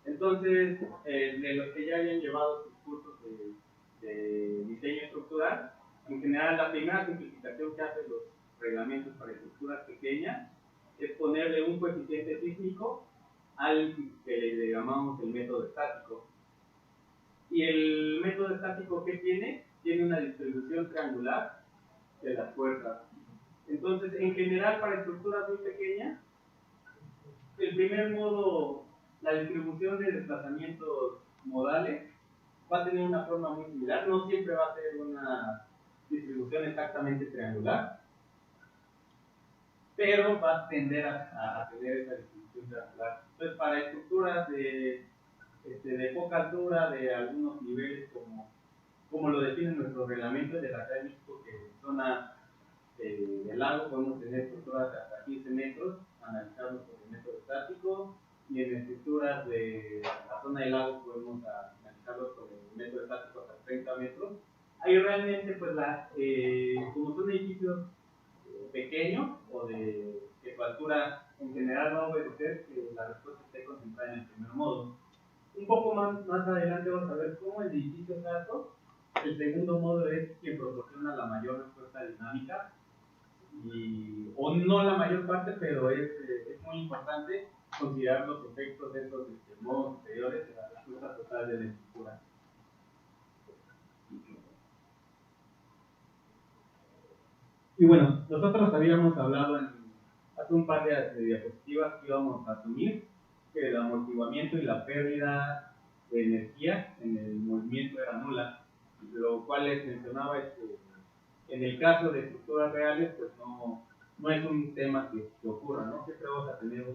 Entonces, de los que ya hayan llevado sus cursos de diseño estructural, en general la primera simplificación que hacen los reglamentos para estructuras pequeñas es ponerle un coeficiente sísmico al que le llamamos el método estático. Y el método estático, ¿qué tiene? Tiene una distribución triangular de las fuerzas. Entonces, en general, para estructuras muy pequeñas, el primer modo, la distribución de desplazamientos modales, va a tener una forma muy similar. No siempre va a ser una distribución exactamente triangular, pero va a tender a tener esa distribución triangular. Entonces, para estructuras de poca altura, de algunos niveles, como lo definen nuestros reglamentos de la Ciudad de México, que en zona del lago podemos tener estructuras de hasta 15 metros, analizarlos por el método estático, y en estructuras de la zona del lago podemos analizarlos con el método estático hasta 30 metros. Ahí realmente, pues, como son edificios pequeños o que su altura en general va a obedecer que la respuesta esté concentrada en el primer modo. Un poco más adelante vamos a ver cómo el edificio es alto. El segundo modo es quien proporciona la mayor respuesta dinámica, o no la mayor parte, pero es muy importante considerar los efectos de estos modos superiores de la respuesta total de la estructura. Y bueno, nosotros habíamos hablado hace un par de diapositivas que íbamos a asumir que el amortiguamiento y la pérdida de energía en el movimiento era nula, lo cual les mencionaba es que en el caso de estructuras reales, pues no es un tema que ocurra, ¿no? Siempre vamos a tener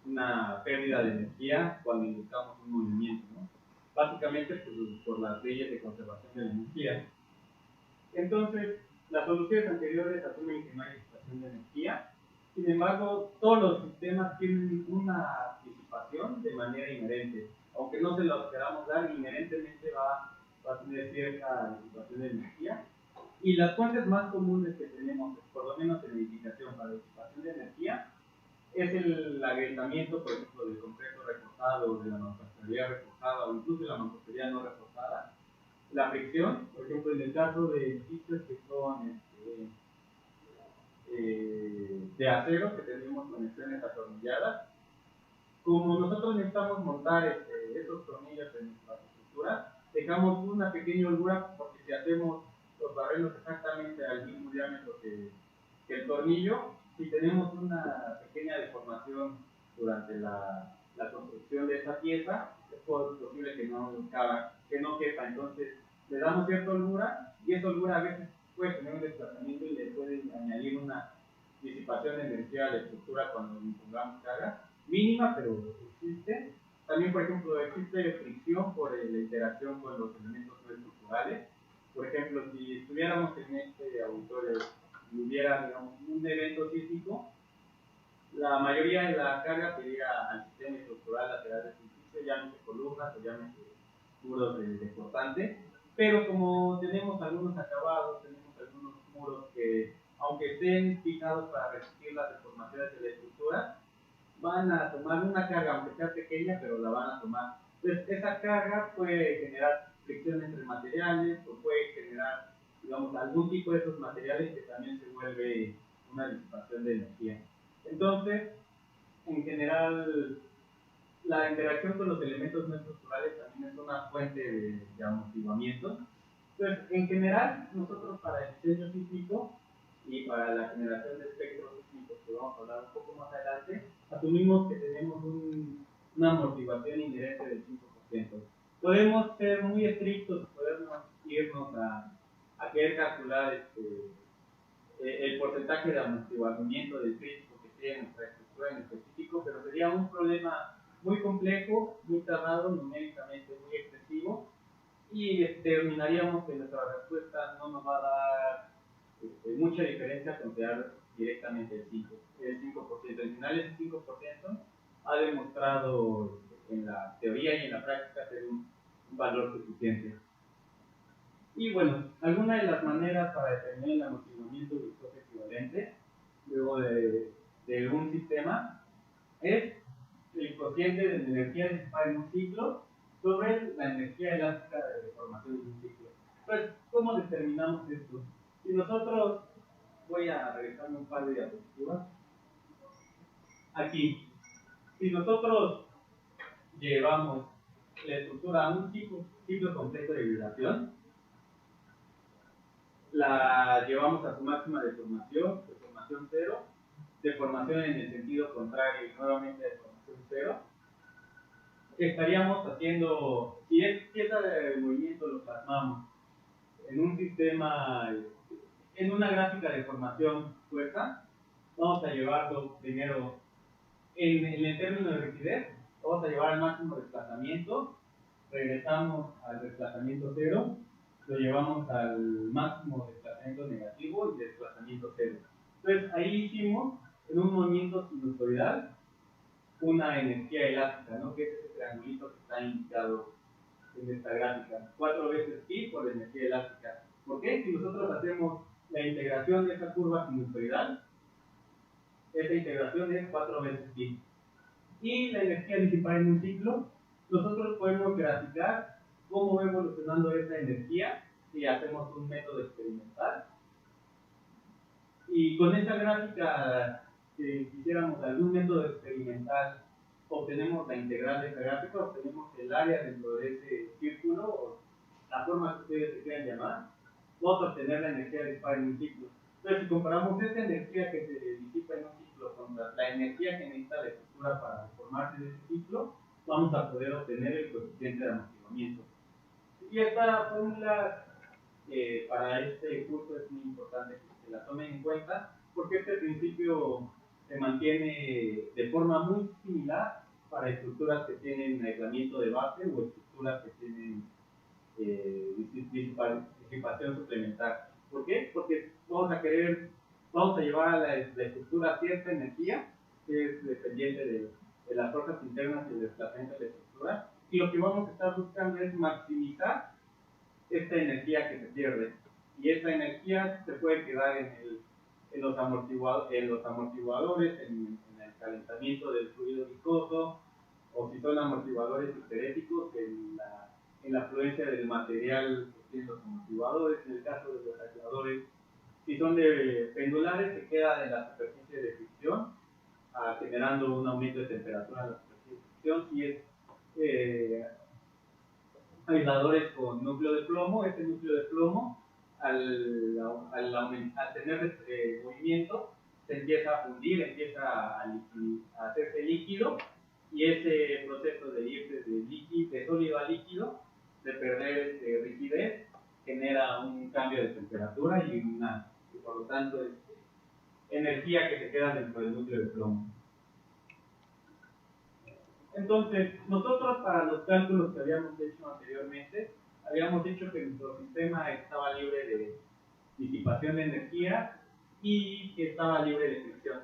una pérdida de energía cuando indicamos un movimiento, ¿no? Básicamente pues, por las leyes de conservación de la energía. Entonces, las soluciones anteriores asumen que no hay disipación de energía. Sin embargo, todos los sistemas tienen una disipación de manera inherente. Aunque no se lo queramos dar, inherentemente va a tener cierta disipación de energía. Y las fuentes más comunes que tenemos, por lo menos en edificación para disipación de energía, es el agrietamiento, por ejemplo, del concreto reforzado, de la mampostería reforzada o incluso de la mampostería no reforzada. La fricción, por ejemplo, en el caso de edificios que son de acero, que tenemos conexiones atornilladas, como nosotros necesitamos montar esos tornillos en nuestra estructura, dejamos una pequeña holgura porque si hacemos los barrenos exactamente al mismo diámetro que el tornillo, si tenemos una pequeña deformación durante la construcción de esa pieza, es posible que no quepa. Entonces, le damos cierta holgura y esa holgura a veces puede tener un desplazamiento y le puede añadir una disipación de energía a la estructura cuando impongamos carga, mínima, pero existe. También, por ejemplo, existe fricción por la interacción con los elementos no estructurales. Por ejemplo, si estuviéramos en este auditorio y hubiera, digamos, un evento sísmico, la mayoría de la carga sería al sistema estructural lateral del edificio, llámese columnas o llámese muros de cortante, pero como tenemos algunos acabados, tenemos algunos muros que, aunque estén fijados para resistir las deformaciones de la estructura, van a tomar una carga, aunque sea pequeña, pero la van a tomar. Entonces, esa carga puede generar fricción entre materiales o puede generar, digamos, algún tipo de esos materiales que también se vuelve una disipación de energía. Entonces, en general, la interacción con los elementos no estructurales también es una fuente de amortiguamiento. Entonces, en general, nosotros para el diseño sísmico y para la generación de espectros sísmicos, que vamos a hablar un poco más adelante, asumimos que tenemos una amortiguación inherente del 5%. Podemos ser muy estrictos, podemos irnos a querer calcular el porcentaje de amortiguamiento del crítico que tiene nuestra estructura en específico, pero sería un problema muy complejo, muy tardado, numéricamente muy excesivo, y terminaríamos que nuestra respuesta no nos va a dar mucha diferencia con crear directamente el 5%. Al final, ese 5% ha demostrado en la teoría y en la práctica ser un valor suficiente. Y bueno, algunas de las maneras para determinar el amortiguamiento viscoso equivalente luego de un sistema es el cociente de energía disipada en un ciclo sobre la energía elástica de deformación de un ciclo. Entonces, ¿cómo determinamos esto? Si nosotros, voy a regresarme un par de diapositivas. Aquí, si nosotros llevamos la estructura a un ciclo completo de vibración, la llevamos a su máxima deformación 0, deformación en el sentido contrario y nuevamente deformación 0, estaríamos haciendo, si ese movimiento lo plasmamos en un sistema, en una gráfica de formación fuerza, vamos a llevarlo primero en el término de rigidez, vamos a llevar al máximo desplazamiento, regresamos al desplazamiento 0, lo llevamos al máximo desplazamiento negativo y desplazamiento 0. Entonces ahí hicimos en un movimiento sinusoidal una energía elástica, ¿no? Que es ese triangulito que está indicado en esta gráfica. 4 veces pi por energía elástica. ¿Por qué? Si nosotros hacemos la integración de esa curva sinusoidal, esa integración es 4 veces pi. Y la energía disipada en un ciclo, nosotros podemos graficar cómo va evolucionando esa energía si hacemos un método experimental. Y con esa gráfica, si quisiéramos algún método experimental, obtenemos la integral de esa gráfica, obtenemos el área dentro de ese círculo, o la forma que ustedes se quieran llamar, vamos a obtener la energía disipada en un ciclo. Entonces, si comparamos esta energía que se disipa en un ciclo contra la energía que necesita la estructura para formarse de ese ciclo, vamos a poder obtener el coeficiente de amortiguamiento. Y esta fórmula para este curso es muy importante que se la tomen en cuenta, porque este principio se mantiene de forma muy similar para estructuras que tienen aislamiento de base o estructuras que tienen disipación suplementar. ¿Por qué? Porque vamos a llevar a la estructura cierta energía que es dependiente de las fuerzas internas y el desplazamiento de la estructura, y lo que vamos a estar buscando es maximizar esta energía que se pierde, y esta energía se puede quedar en los amortiguadores, en el calentamiento del fluido viscoso, o si son amortiguadores histeréticos, en la fluencia del material que tienen los amortiguadores. En el caso de los aisladores, si son de pendulares, se queda en la superficie de fricción, generando un aumento de temperatura en la superficie de fricción. Si es aisladores con núcleo de plomo, este núcleo de plomo, al tener movimiento, se empieza a fundir, empieza a hacerse líquido, y ese proceso de irse de sólido a líquido, de perder rigidez, genera un cambio de temperatura y por lo tanto energía que se queda dentro del núcleo de plomo. Entonces, nosotros para los cálculos que habíamos hecho anteriormente, habíamos dicho que nuestro sistema estaba libre de disipación de energía y que estaba libre de fricción,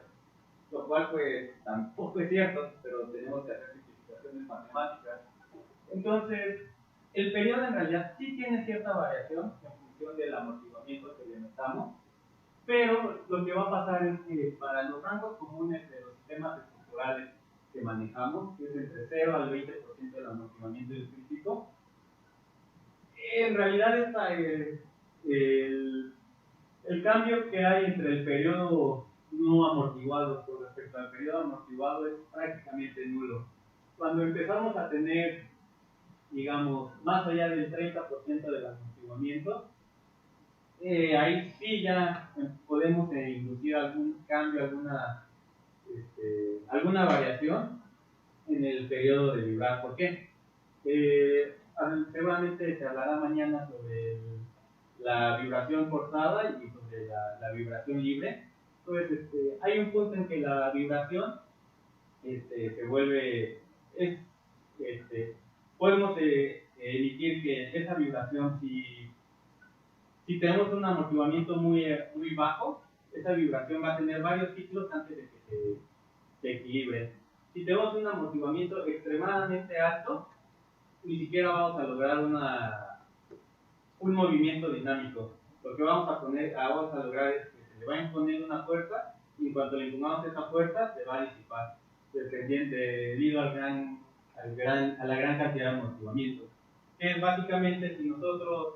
lo cual pues tampoco es cierto, pero tenemos que hacer simplificaciones matemáticas. Entonces, el periodo en realidad sí tiene cierta variación en función del amortiguamiento que le metamos, pero lo que va a pasar es que para los rangos comunes de los sistemas estructurales que manejamos, que es entre 0 al 20% del amortiguamiento del crítico, en realidad el cambio que hay entre el periodo no amortiguado con respecto al periodo amortiguado es prácticamente nulo. Cuando empezamos a tener, digamos, más allá del 30% del amortiguamiento, ahí sí ya podemos inducir algún cambio, alguna variación en el periodo de vibrar. ¿Por qué? Seguramente se hablará mañana sobre la vibración forzada y sobre la vibración libre. Entonces, hay un punto en que la vibración se vuelve, podemos emitir que esa vibración, si tenemos un amortiguamiento muy bajo, esa vibración va a tener varios ciclos antes de que se equilibre. Si tenemos un amortiguamiento extremadamente alto, ni siquiera vamos a lograr un movimiento dinámico. Lo que vamos a lograr es que se le va a imponer una fuerza, y en cuanto le impongamos esa fuerza, se va a disipar, debido a la gran cantidad de amortiguamiento. Que es básicamente si nosotros,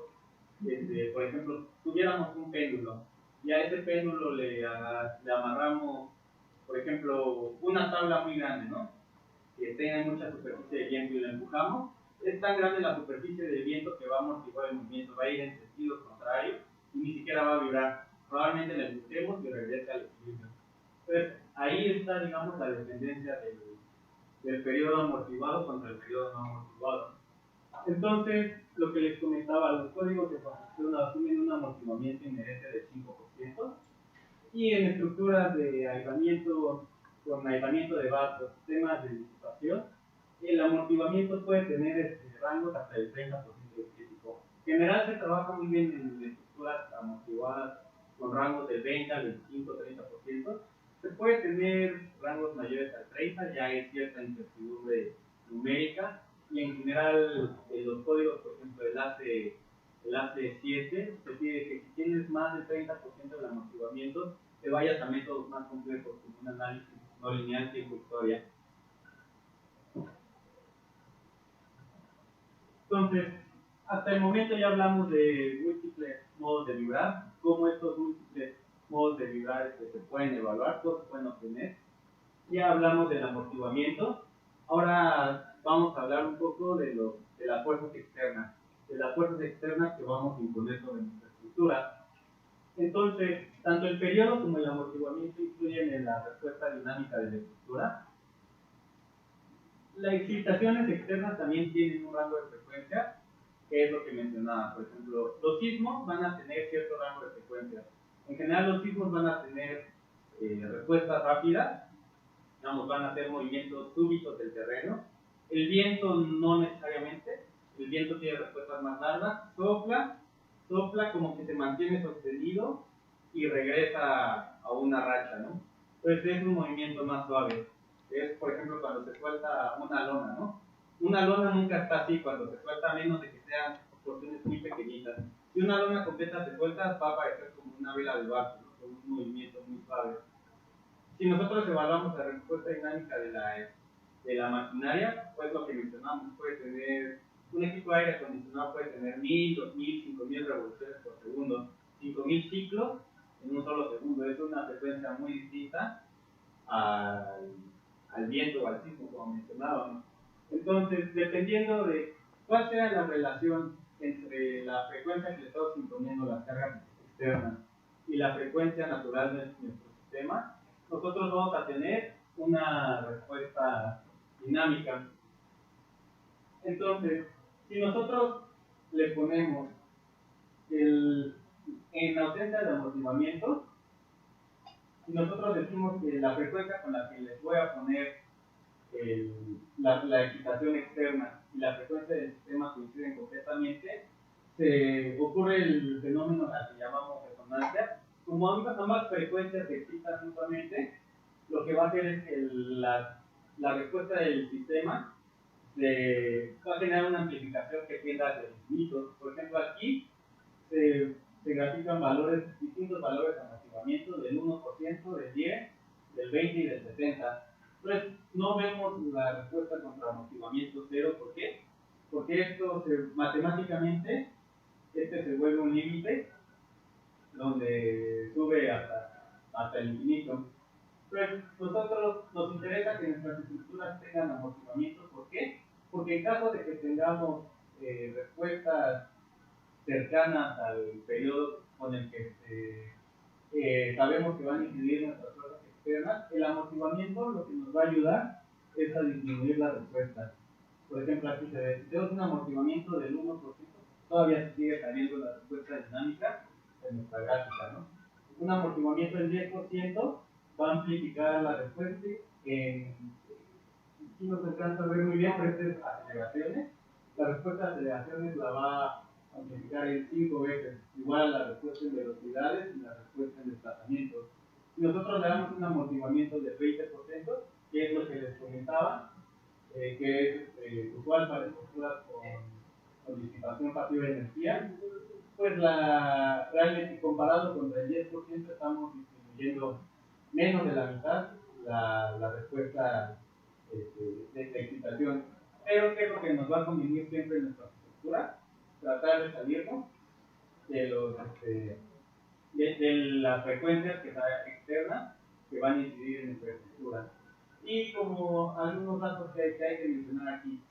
por ejemplo, tuviéramos un péndulo, y a ese péndulo le amarramos, por ejemplo, una tabla muy grande, ¿no?, que tenga mucha superficie de viento, y la empujamos, es tan grande la superficie de viento que va a amortiguar el movimiento, va a ir en sentido contrario y ni siquiera va a vibrar. Probablemente la empujemos y regrese al equilibrio. Entonces, ahí está, digamos, la dependencia del periodo amortiguado contra el periodo no amortiguado. Entonces, lo que les comentaba, los códigos de construcción asumen un amortiguamiento inherente del 5%, y en estructuras de aislamiento, con aislamiento de base, sistemas de disipación, el amortiguamiento puede tener rangos hasta el 30% del crítico. En general se trabaja muy bien en estructuras amortiguadas con rangos del 20 al 25, 30%. Se puede tener rangos mayores al 30%, ya hay cierta incertidumbre numérica, y en general los códigos, por ejemplo, el AC7, se pide que si tienes más del 30% del amortiguamiento, te vayas a métodos más complejos como un análisis no lineal tipo historia. Entonces, hasta el momento ya hablamos de múltiples modos de vibrar, cómo estos múltiples modos de vibrar se pueden evaluar, cómo se pueden obtener. Ya hablamos del amortiguamiento. Ahora vamos a hablar un poco de las fuerzas externas, que vamos a imponer sobre nuestra estructura. Entonces, tanto el periodo como el amortiguamiento influyen en la respuesta dinámica de la estructura. Las excitaciones externas también tienen un rango de frecuencia, que es lo que mencionaba. Por ejemplo, los sismos van a tener cierto rango de frecuencia. En general, los sismos van a tener respuestas rápidas, digamos, van a ser movimientos súbitos del terreno. El viento no necesariamente, el viento tiene respuestas más largas, sopla como que se mantiene sostenido y regresa a una racha, ¿no? Entonces es un movimiento más suave. Es, por ejemplo, cuando se suelta una lona, ¿no? Una lona nunca está así, cuando se suelta, a menos de que sean porciones muy pequeñitas. Si una lona completa se suelta, va a parecer como una vela de barco, ¿no? Con un movimiento muy suave. Si nosotros evaluamos la respuesta dinámica de la maquinaria, pues lo que mencionamos, puede tener, un equipo de aire acondicionado puede tener 1000, 2000, 5000 revoluciones por segundo, 5000 ciclos en un solo segundo. Es una frecuencia muy distinta al viento o al sismo, como mencionábamos. Entonces, dependiendo de cuál sea la relación entre la frecuencia que le estamos imponiendo las cargas externas y la frecuencia natural de nuestro sistema, nosotros vamos a tener una respuesta dinámica. Entonces, si nosotros le ponemos en ausencia de amortiguamiento, si nosotros decimos que la frecuencia con la que les voy a poner la excitación externa y la frecuencia del sistema coinciden completamente, se ocurre el fenómeno al que llamamos resonancia. Como ambas frecuencias se excitan mutuamente, lo que va a hacer es que la respuesta del sistema va a generar una amplificación que tienda hacia el infinito. Por ejemplo, aquí se grafican distintos valores de amortiguamiento del 1%, del 10%, del 20% y del 70%. Entonces, no vemos la respuesta contra amortiguamiento cero. ¿Por qué? Porque esto matemáticamente se vuelve un límite donde sube hasta el infinito. Entonces, nosotros nos interesa que nuestras estructuras tengan amortiguamiento. ¿Por qué? Porque en caso de que tengamos respuestas cercanas al periodo con el que sabemos que van a incidir nuestras fuerzas externas, el amortiguamiento lo que nos va a ayudar es a disminuir la respuesta. Por ejemplo, aquí se ve, si tenemos un amortiguamiento del 1%, todavía se sigue saliendo la respuesta dinámica en nuestra gráfica, ¿no? Un amortiguamiento del 10% va a amplificar la respuesta aquí no se alcanza a ver muy bien, pero estas aceleraciones, la respuesta de aceleraciones la va a amplificar en 5 veces, igual a la respuesta en velocidades y la respuesta en desplazamientos. Si nosotros le damos un amortiguamiento del 20%, que es lo que les comentaba, que es usual para estructuras con disipación pasiva de energía, pues realmente comparado contra el 10% estamos disminuyendo menos de la mitad la respuesta de excitación. Pero ¿qué es lo que nos va a convenir siempre en nuestra estructura? Tratar de salirnos de las frecuencias externas que van a incidir en nuestra estructura. Y como algunos datos que hay que mencionar aquí,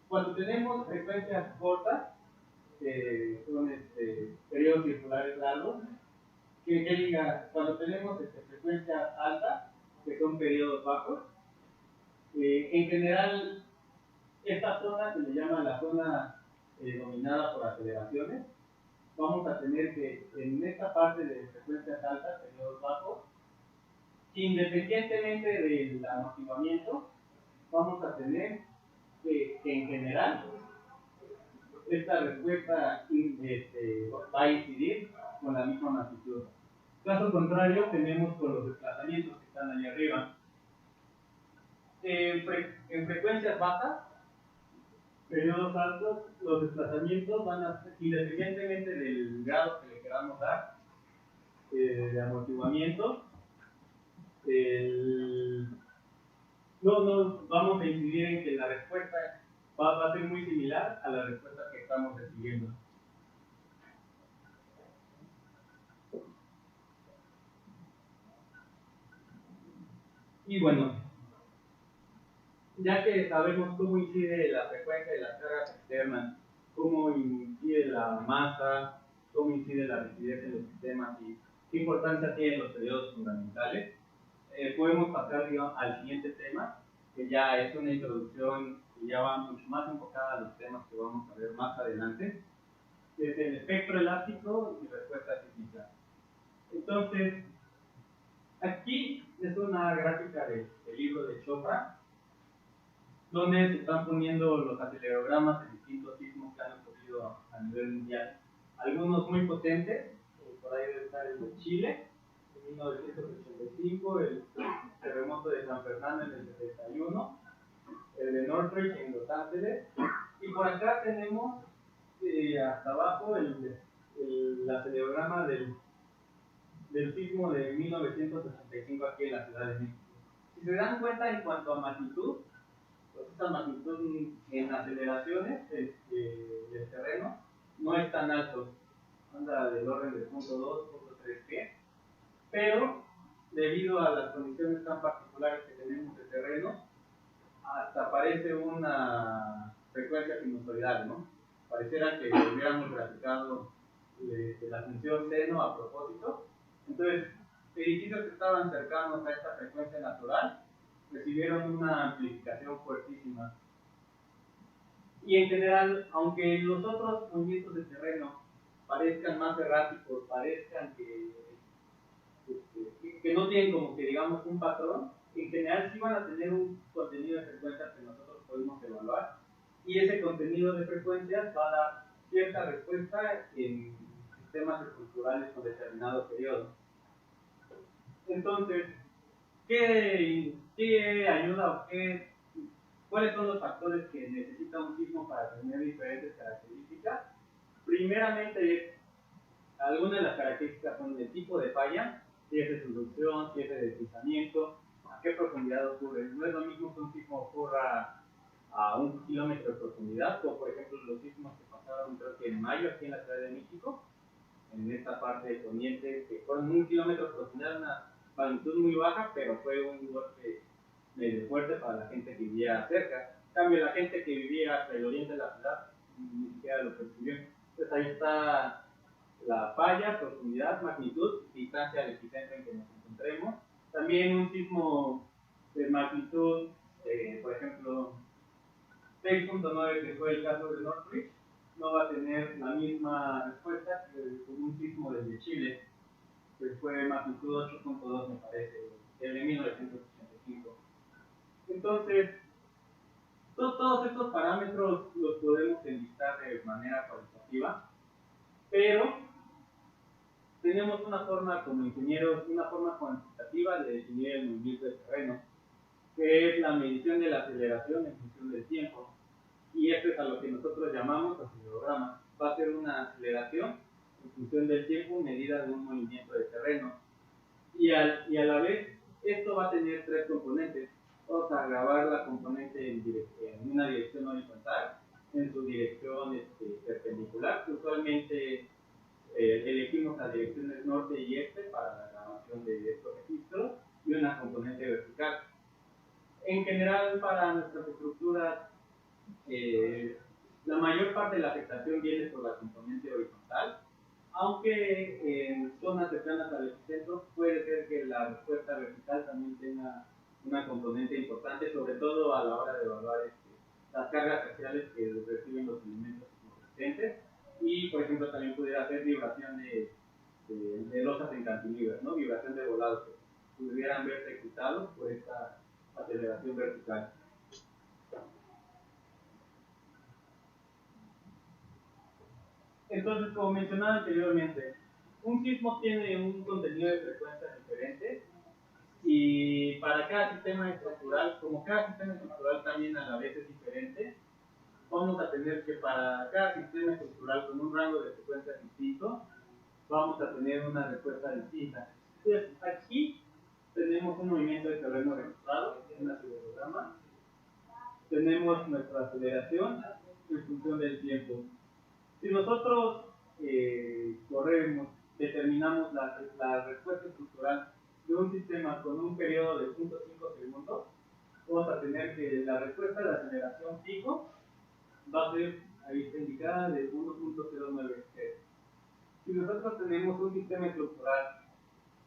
cuando tenemos frecuencias cortas, son periodos circulares largos, que diga, cuando tenemos frecuencias altas, que son periodos bajos, en general, esta zona se le llama la zona dominada por aceleraciones. Vamos a tener que en esta parte de frecuencias altas, periodos bajos, independientemente del amortiguamiento, vamos a tener que en general esta respuesta va a incidir con la misma magnitud. Caso contrario, tenemos con los desplazamientos que están allá arriba. En frecuencias bajas, periodos altos, los desplazamientos van a ser, independientemente del grado que le queramos dar de amortiguamiento, no vamos a incidir en que la respuesta va a ser muy similar a la respuesta que estamos recibiendo. Y bueno, ya que sabemos cómo incide la frecuencia de las cargas externas, cómo incide la masa, cómo incide la rigidez en los sistemas y qué importancia tienen los periodos fundamentales. Podemos pasar al siguiente tema, que ya es una introducción que ya va mucho más enfocada a los temas que vamos a ver más adelante, que es el espectro elástico y respuesta sísmica. Entonces, aquí es una gráfica del libro de Chopra, donde se están poniendo los acelerogramas de distintos sismos que han ocurrido a nivel mundial. Algunos muy potentes, por ahí debe estar el de Chile, en 1985, el terremoto de San Fernando en el 71, el de Northridge en Los Ángeles, y por acá tenemos hasta abajo el acelerograma del sismo de 1985 aquí en la Ciudad de México. Si se dan cuenta en cuanto a magnitud, pues esta magnitud en aceleraciones del terreno no es tan alto, anda del orden de 0.2, 0.3 G, pero debido a las condiciones tan particulares que tenemos de terreno, hasta parece una frecuencia sinusoidal, ¿no? Pareciera que hubiéramos graficado la función seno a propósito. Entonces, edificios que estaban cercanos a esta frecuencia natural recibieron una amplificación fuertísima. Y en general, aunque los otros movimientos de terreno parezcan más erráticos, parezcan que no tienen como que digamos un patrón, en general sí van a tener un contenido de frecuencias que nosotros podemos evaluar, y ese contenido de frecuencias va a dar cierta respuesta en sistemas estructurales con determinado periodo. Entonces, ¿qué ayuda o cuáles son los factores que necesita un sismo para tener diferentes características? Primeramente, algunas de las características son el tipo de falla, si es de subducción, si es de deslizamiento, a qué profundidad ocurre. No es lo mismo que un sismo ocurra a 1 kilómetro de profundidad, como por ejemplo los sismos que pasaron creo que en mayo aquí en la Ciudad de México, en esta parte de poniente, que fueron 1 kilómetro de profundidad, una magnitud muy baja, pero fue un golpe medio fuerte para la gente que vivía cerca. En cambio, la gente que vivía hacia el oriente de la ciudad ni siquiera lo percibió. Entonces ahí está la falla, profundidad, magnitud, distancia al epicentro en que nos encontremos. También un sismo de magnitud, por ejemplo, 6.9, que fue el caso de Northridge, no va a tener la misma respuesta que un sismo desde Chile, que fue magnitud 8.2, me parece, el de 1985. Entonces, todos estos parámetros los podemos enlistar de manera cualitativa, pero tenemos una forma como ingenieros, una forma cuantitativa de definir el movimiento del terreno, que es la medición de la aceleración en función del tiempo. Y esto es a lo que nosotros llamamos acelerograma. Va a ser una aceleración en función del tiempo medida de un movimiento de terreno. Y a la vez, esto va a tener tres componentes. Vamos a grabar la componente en una dirección horizontal, en su dirección perpendicular. Usualmente elegimos las direcciones norte y este para la grabación de estos registros, y una componente vertical. En general, para nuestras estructuras, la mayor parte de la afectación viene por la componente horizontal, aunque en zonas cercanas al epicentro puede ser que la respuesta vertical también tenga una componente importante, sobre todo a la hora de evaluar las cargas axiales que reciben los elementos resistentes, y por ejemplo también pudiera hacer vibración de losas en cantilevers, ¿no? Vibración de volados que pudieran verse excitados por esta aceleración vertical. Entonces, como mencionaba anteriormente, un sismo tiene un contenido de frecuencia diferente, y para cada sistema estructural, como cada sistema estructural también a la vez es diferente, vamos a tener que para cada sistema estructural con un rango de frecuencia distinto, vamos a tener una respuesta distinta. Entonces, aquí tenemos un movimiento de terreno registrado, un acelerograma. Tenemos nuestra aceleración en función del tiempo. Si nosotros determinamos la respuesta estructural de un sistema con un periodo de 0.5 segundos, vamos a tener que la respuesta de aceleración pico va a ser, ahí está indicada, de 1.09 G. Si nosotros tenemos un sistema estructural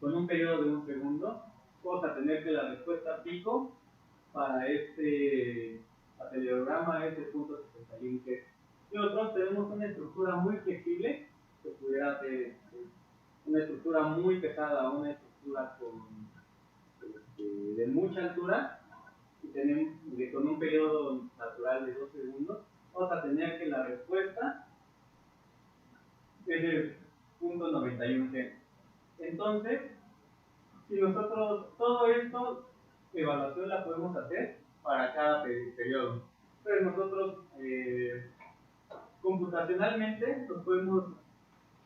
con un periodo de 1 segundo, vamos a tener que la respuesta pico para este acelerograma es el punto 61 G. Y nosotros tenemos una estructura muy flexible, que pudiera ser una estructura muy pesada, una estructura de mucha altura, y tenemos con un periodo natural de 2 segundos, vamos a tener que la respuesta es el punto 91 G. Entonces, si nosotros todo esto, evaluación la podemos hacer para cada periodo. Entonces nosotros computacionalmente nos podemos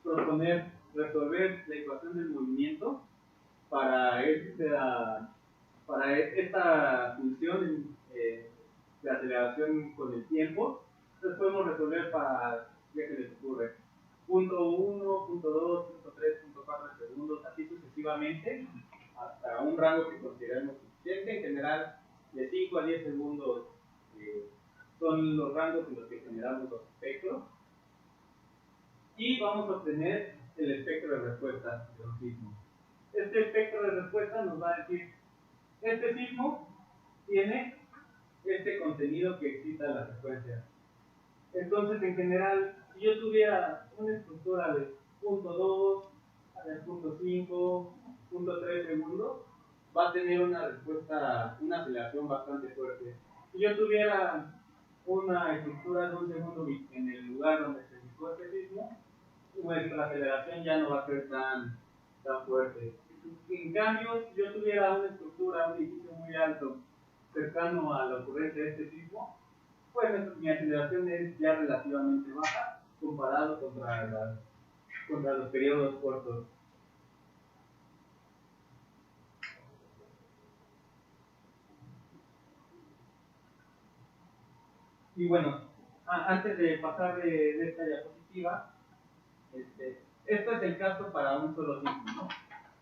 proponer resolver la ecuación del movimiento para esta función de aceleración con el tiempo. Entonces podemos resolver para, ya que les ocurre, punto 1, punto 2, punto 3, punto 4 segundos, así sucesivamente, hasta un rango que consideremos suficiente. En general, de 5 a 10 segundos son los rangos en los que generamos los espectros. Y vamos a obtener el espectro de respuesta de un sismo. Este espectro de respuesta nos va a decir, este sismo tiene este contenido que excita la frecuencia. Entonces, en general, si yo tuviera una estructura de punto 2, punto 5, punto 3 segundos, va a tener una respuesta, una aceleración bastante fuerte. Si yo tuviera una estructura de 1 segundo en el lugar donde se situó este sismo, nuestra aceleración ya no va a ser tan fuerte. En cambio, si yo tuviera una estructura, un edificio muy alto, cercano a la ocurrencia de este sismo, pues mi aceleración es ya relativamente baja comparado contra los periodos cortos. Y bueno, antes de pasar de esta diapositiva, esto es el caso para un solo sismo, ¿no?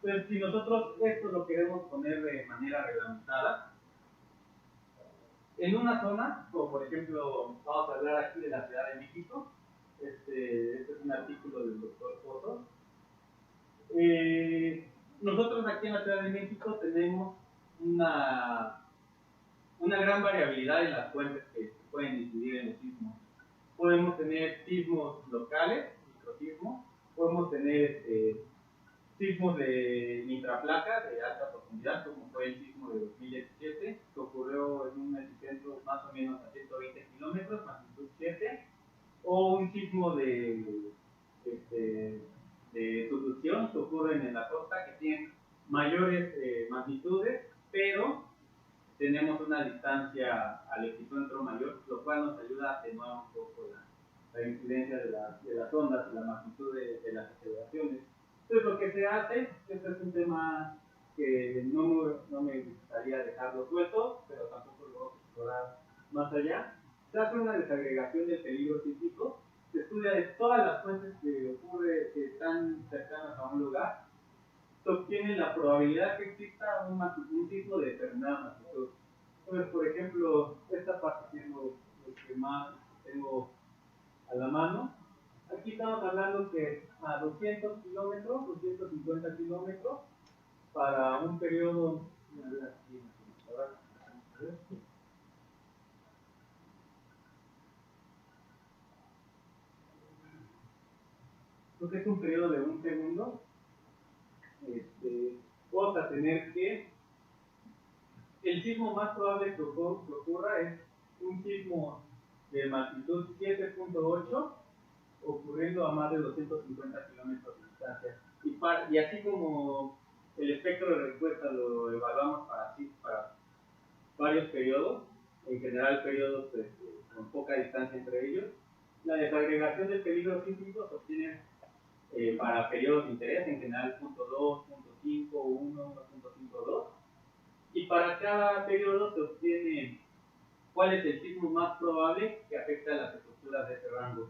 Entonces, si nosotros esto lo queremos poner de manera reglamentada, en una zona, como por ejemplo, vamos a hablar aquí de la Ciudad de México, este es un artículo del doctor Pozo. Nosotros aquí en la Ciudad de México tenemos una gran variabilidad en las fuentes que pueden incidir en los sismos. Podemos tener sismos locales, microsismos, podemos tener sismos de intraplaca de alta profundidad, como fue el sismo de 2017, que ocurrió en un epicentro más o menos a 120 kilómetros, magnitud 7, o un sismo de subducción que ocurren en la costa, que tienen mayores magnitudes, pero tenemos una distancia al epicentro mayor, lo cual nos ayuda a atenuar un poco la incidencia de las ondas y la magnitud de las aceleraciones. Entonces, lo que se hace, este es un tema que no me gustaría dejarlo suelto, pero tampoco lo vamos a explorar más allá. Se hace una desagregación del peligro sísmico, se estudia de todas las fuentes que están cercanas a un lugar, se obtiene la probabilidad que exista un sismo de determinada magnitud. Entonces, por ejemplo, esta parte es lo que más tengo a la mano. Aquí estamos hablando que a 200 kilómetros, 250 kilómetros, para un periodo, creo que es un periodo de 1 segundo, vamos a tener que el sismo más probable que ocurra es un sismo de magnitud 7.8 ocurriendo a más de 250 kilómetros de distancia. Y así como el espectro de respuesta lo evaluamos para varios periodos, en general periodos con poca distancia entre ellos, la desagregación del peligro sísmico se obtiene para periodos de interés, en general punto 2, punto 5, 1, 1.52, y para cada periodo se obtiene cuál es el sismo más probable que afecta a las estructuras de ese rango.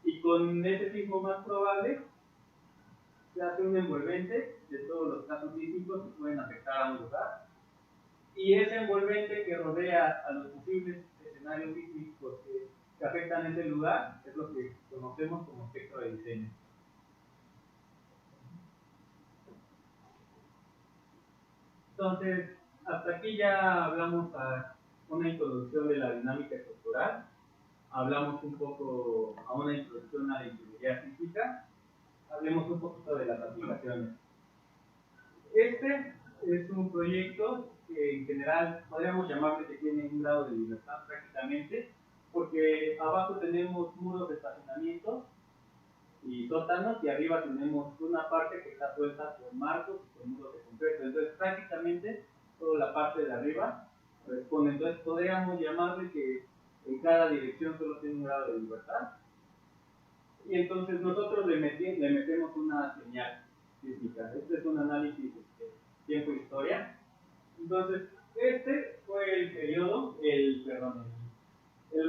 Y con ese sismo más probable se hace un envolvente de todos los casos sísmicos que pueden afectar a un lugar, y ese envolvente que rodea a los posibles escenarios sísmicos que afectan ese lugar es lo que conocemos como espectro de diseño. Entonces, hasta aquí ya hablamos a una introducción de la dinámica estructural, hablamos un poco a una introducción a la ingeniería física, hablemos un poquito de las aplicaciones. Este es un proyecto que en general podríamos llamarle que tiene un grado de libertad prácticamente, porque abajo tenemos muros de estacionamiento y sótanos, y arriba tenemos una parte que está suelta por marcos y por muros de concreto. Entonces prácticamente toda la parte de arriba responde. Entonces podríamos llamarle que en cada dirección solo tiene un grado de libertad, y entonces nosotros le metemos una señal sísmica. Este es un análisis tiempo-historia. Entonces este fue el periodo, el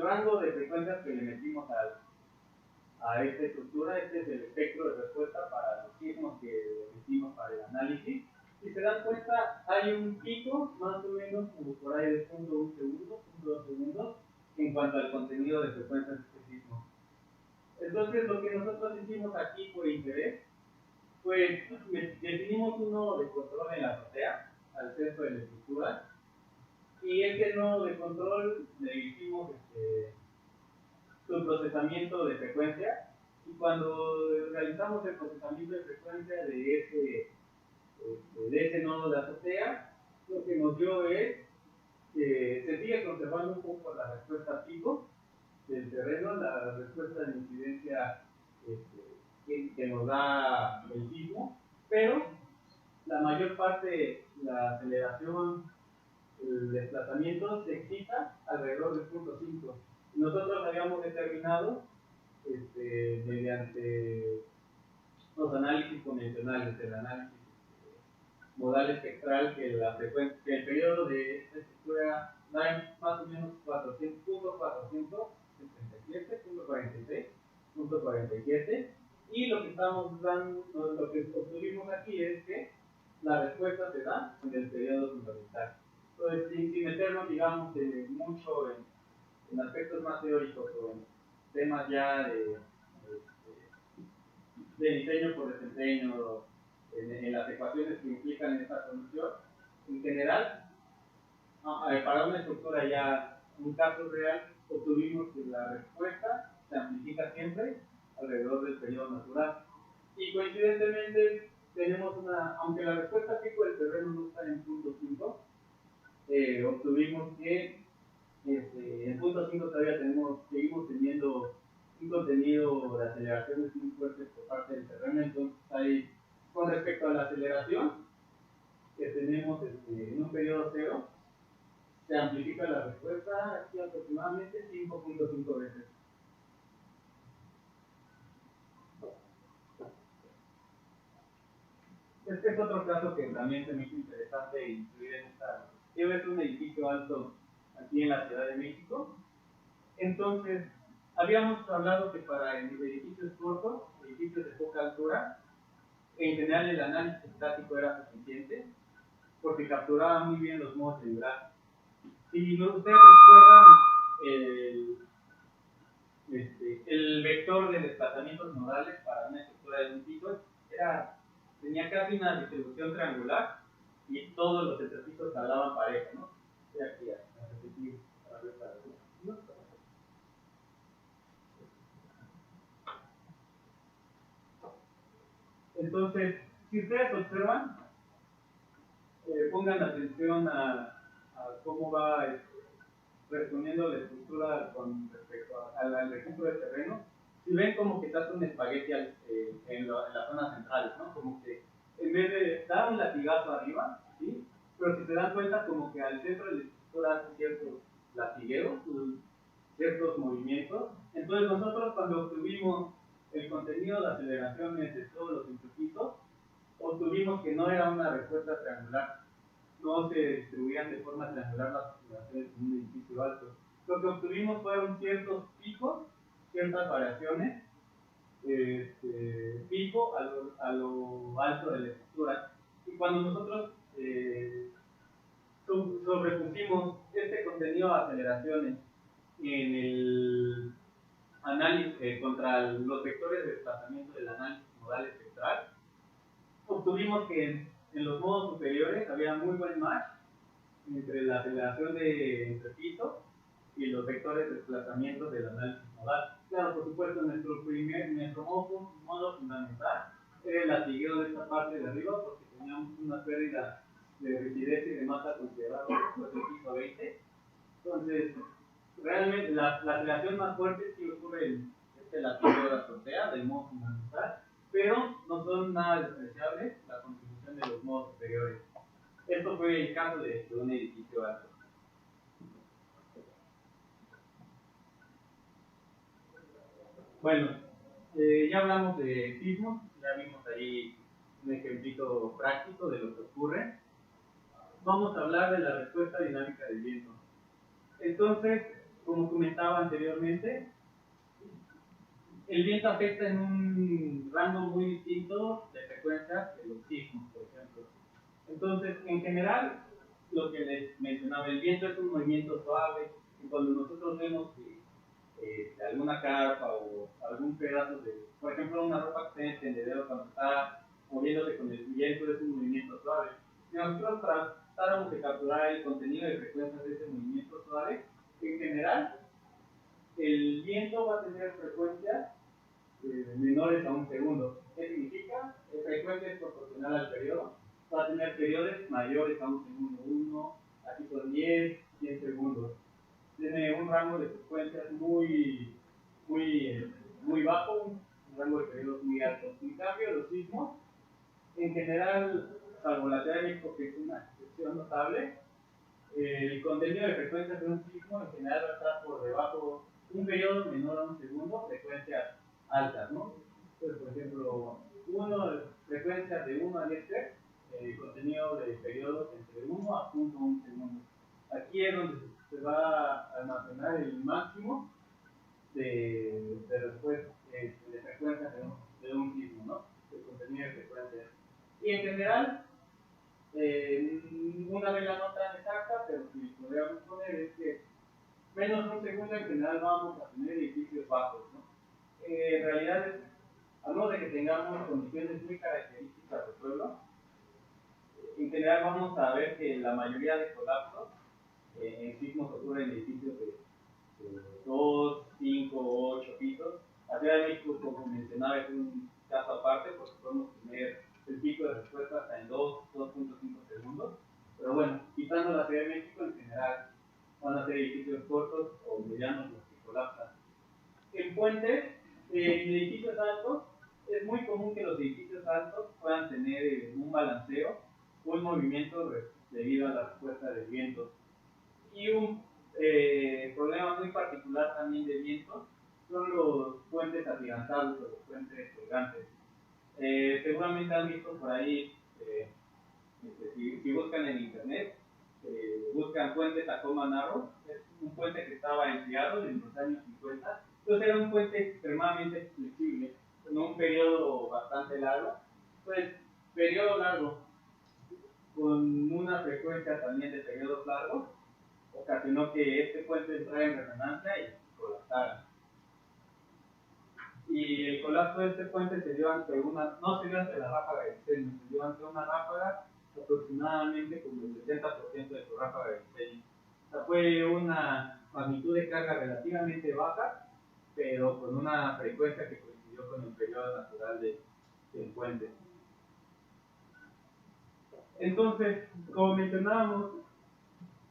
rango de frecuencias que le metimos a esta estructura. Este es el espectro de respuesta para los sismos que metimos para el análisis. Si se dan cuenta, hay un pico más o menos como por ahí de 0.1 segundo, 0.2 segundos en cuanto al contenido de frecuencias de este sismo. Entonces, lo que nosotros hicimos aquí por interés fue definimos un nodo de control en la azotea al centro de la estructura, y este nodo de control le hicimos su procesamiento de frecuencia, y cuando realizamos el procesamiento de frecuencia de ese nodo de azotea, lo que nos dio es que se sigue conservando un poco la respuesta pico del terreno, la respuesta de incidencia que nos da el sismo, pero la mayor parte, la aceleración, el desplazamiento se excita alrededor del punto 5. Nosotros habíamos determinado mediante los análisis convencionales, el análisis modal espectral, que que el periodo de esta estructura da más o menos 400.477.46.47, y lo que lo que obtuvimos aquí es que la respuesta se da en el periodo fundamental. Entonces, sin meternos, digamos, mucho en aspectos más teóricos o en temas ya de diseño por desempeño, en las ecuaciones que implican esta solución, en general, para una estructura ya, un caso real, obtuvimos que la respuesta se amplifica siempre alrededor del periodo natural. Y coincidentemente, tenemos aunque la respuesta pico del terreno no está en punto 5, obtuvimos que en punto 5 todavía seguimos teniendo un contenido de aceleraciones muy fuertes por parte del terreno. Entonces, ahí, con respecto a la aceleración que tenemos en un periodo cero, se amplifica la respuesta aquí aproximadamente 5.5 veces. Este es otro caso que también se me hizo interesante incluir en esta. Es un edificio alto aquí en la Ciudad de México. Entonces, habíamos hablado que para edificios cortos, edificios de poca altura, en general el análisis estático era suficiente porque capturaba muy bien los modos de vibrar. Si ustedes recuerdan el vector de desplazamientos modales para una estructura de un piso, tenía casi una distribución triangular y todos los entrepisos hablaban parejo, ¿no? Voy aquí a repetir para ver para ver. Entonces, si ustedes observan, pongan atención a cómo va respondiendo la estructura con respecto al registro de terreno. Si ven como que está un espagueti en las zonas centrales, ¿no? Como que en vez de dar un latigazo arriba, ¿sí? Pero si se dan cuenta, como que al centro de la estructura hace ciertos latigueos, ciertos movimientos. Entonces nosotros, cuando obtuvimos el contenido de aceleraciones de todos los entrepisos, obtuvimos que no era una respuesta triangular, no se distribuían de forma triangular las oscilaciones en un edificio alto. Lo que obtuvimos fueron ciertos picos, ciertas variaciones, pico a lo alto de la estructura. Y cuando nosotros sobrepusimos este contenido de aceleraciones en el análisis contra los vectores de desplazamiento del análisis modal espectral, obtuvimos que en los modos superiores había muy buen match entre la aceleración de entrepiso y los vectores de desplazamiento del análisis modal. Claro, por supuesto, nuestro modo fundamental era el latigueo de esta parte de arriba porque teníamos una pérdida de rigidez y de masa considerable después del piso 20. Entonces, realmente la aceleración más fuerte sí ocurre en este latigueo de la azotea del modo fundamental, pero no son nada despreciables la contribución de los modos superiores. Esto fue el caso de un edificio alto. Bueno, ya hablamos de sismos, ya vimos ahí un ejemplito práctico de lo que ocurre. Vamos a hablar de la respuesta dinámica del viento. Entonces, como comentaba anteriormente, el viento afecta en un rango muy distinto de frecuencias que los sismos, por ejemplo. Entonces, en general, lo que les mencionaba, el viento es un movimiento suave, y cuando nosotros vemos que alguna carpa o algún pedazo de, por ejemplo, una ropa que está en tendedero, cuando está moviéndose con el viento, es un movimiento suave. Si nosotros tratáramos de capturar el contenido de frecuencias de ese movimiento suave, en general, el viento va a tener frecuencias menores a un segundo. ¿Qué significa? La frecuencia es proporcional al periodo. Va a tener periodos mayores a un segundo, 1, aquí son 10, 100 segundos. Tiene un rango de frecuencias muy bajo, un rango de periodos muy alto. En cambio, los sismos, en general, salvo la Ciudad de México, que es una excepción notable, el contenido de frecuencias de un sismo en general va a estar por debajo, un periodo menor a un segundo, frecuencias altas, ¿no? Entonces, por ejemplo, frecuencias de 1 a 10 Hz, contenido de periodos entre 1 a 0.1 segundo. Aquí es donde se va a almacenar el máximo de frecuencias de un sismo, ¿no? De contenido de frecuencias. Y en general, una regla no tan exacta, pero si podríamos poner es que menos de un segundo en general vamos a tener edificios bajos, ¿no? En realidad, a menos de que tengamos condiciones muy características del suelo, en general vamos a ver que la mayoría de colapsos en sismos ocurren en edificios de 2, 5, 8 pisos. La Ciudad de México, como mencionaba, es un caso aparte porque podemos tener el pico de respuesta hasta en 2.5 segundos. Pero bueno, quitando la Ciudad de México, en general van a ser edificios cortos o medianos los que colapsan. En puentes, en edificios altos, es muy común que los edificios altos puedan tener un balanceo, un movimiento debido a la respuesta del viento. Y un problema muy particular también de viento son los puentes atirantados o los puentes colgantes. Seguramente han visto por ahí, si buscan en internet, buscan puente Tacoma Narrows, es un puente que estaba enfriado en los años 50. Entonces era un puente extremadamente flexible, con un periodo bastante largo. Pues, periodo largo, con una frecuencia también de periodos largos, ocasionó que este puente entrara en resonancia y colapsara. Y el colapso de este puente se dio ante no se dio ante la ráfaga de diseño, se dio ante una ráfaga aproximadamente como el 70% de su ráfaga de diseño. O sea, fue una magnitud de carga relativamente baja, pero con una frecuencia que coincidió con el periodo natural del puente. Entonces, como mencionábamos,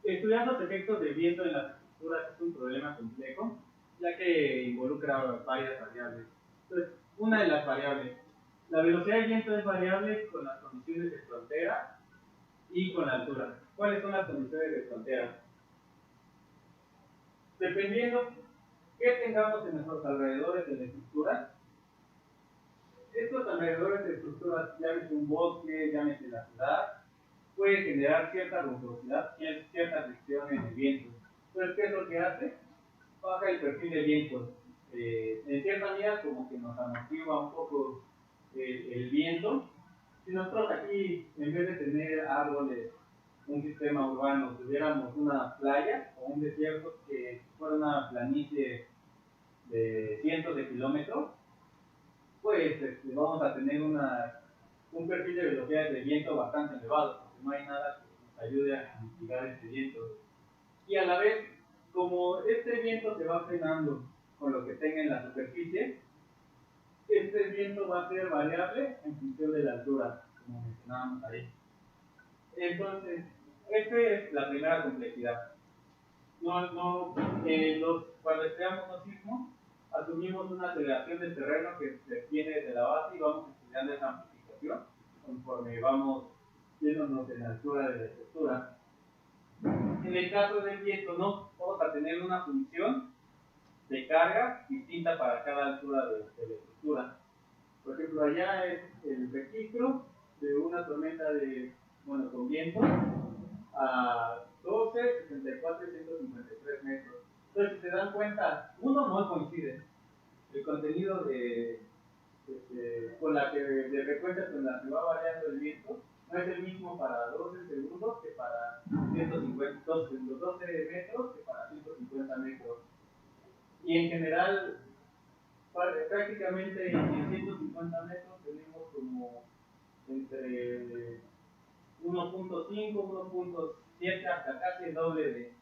estudiar los efectos del viento en las estructuras es un problema complejo, ya que involucra varias variables. Entonces, una de las variables, la velocidad del viento es variable con las condiciones de frontera y con la altura. ¿Cuáles son las condiciones de frontera? Dependiendo qué tengamos en nuestros alrededores de la estructura, estos alrededores de estructuras, llámese un bosque, llámese la ciudad, puede generar cierta rugosidad, cierta fricción en el viento. Entonces, ¿qué es lo que hace? Baja el perfil del viento. En cierta medida, como que nos amortigua un poco el viento. Si nosotros aquí, en vez de tener árboles, un sistema urbano, tuviéramos una playa o un desierto que fuera una planicie de cientos de kilómetros, pues vamos a tener un un perfil de velocidades de viento bastante elevado, porque no hay nada que nos ayude a mitigar este viento. Y a la vez, como este viento se va frenando con lo que tenga en la superficie, este viento va a ser variable en función de la altura, como mencionábamos ahí. Entonces, esta es la primera complejidad. Cuando estudiamos los sismos, asumimos una aceleración del terreno que se viene desde la base y vamos estudiando esa amplificación conforme vamos yéndonos en la altura de la estructura. En el caso del viento, no, vamos a tener una función de carga distinta para cada altura de la estructura. Por ejemplo, allá es el registro de una tormenta con viento a 12, 64 y 153 metros. Entonces, si se dan cuenta, uno no coincide. El contenido de frecuencia con la que va variando el viento no es el mismo para 12 segundos que para 12 metros que para 150 metros. Y en general, prácticamente en 150 metros tenemos como entre 1.5, 1.7 hasta casi el doble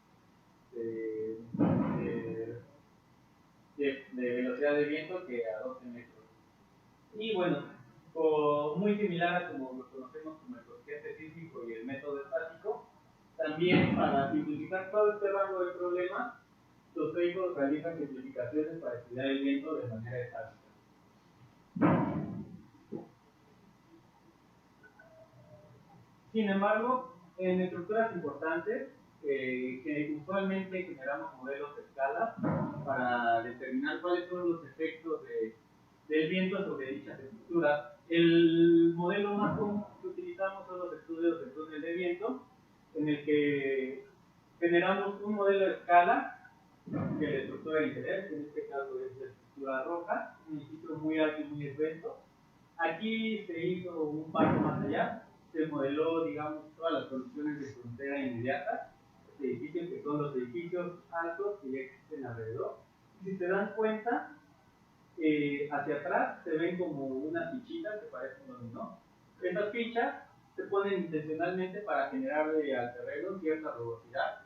de velocidad de viento que a 12 metros. Y bueno, muy similar a como lo conocemos como el coeficiente sísmico y el método estático, también para simplificar todo este rango de problemas, los técnicos realizan simplificaciones para estudiar el viento de manera estática. Sin embargo, en estructuras importantes, que usualmente generamos modelos de escala para determinar cuáles son los efectos del viento sobre dichas estructuras. El modelo más común que utilizamos son los estudios del túnel de viento, en el que generamos un modelo de escala de la estructura de interés, que en este caso es la estructura roja, un edificio muy alto y muy esbelto. Aquí se hizo un paso más allá, se modeló, digamos, todas las soluciones de frontera inmediata, de edificios que son los edificios altos que ya existen alrededor. Y si se dan cuenta, hacia atrás se ven como unas fichitas que parecen dominó. Estas fichas se ponen intencionalmente para generarle al terreno cierta rugosidad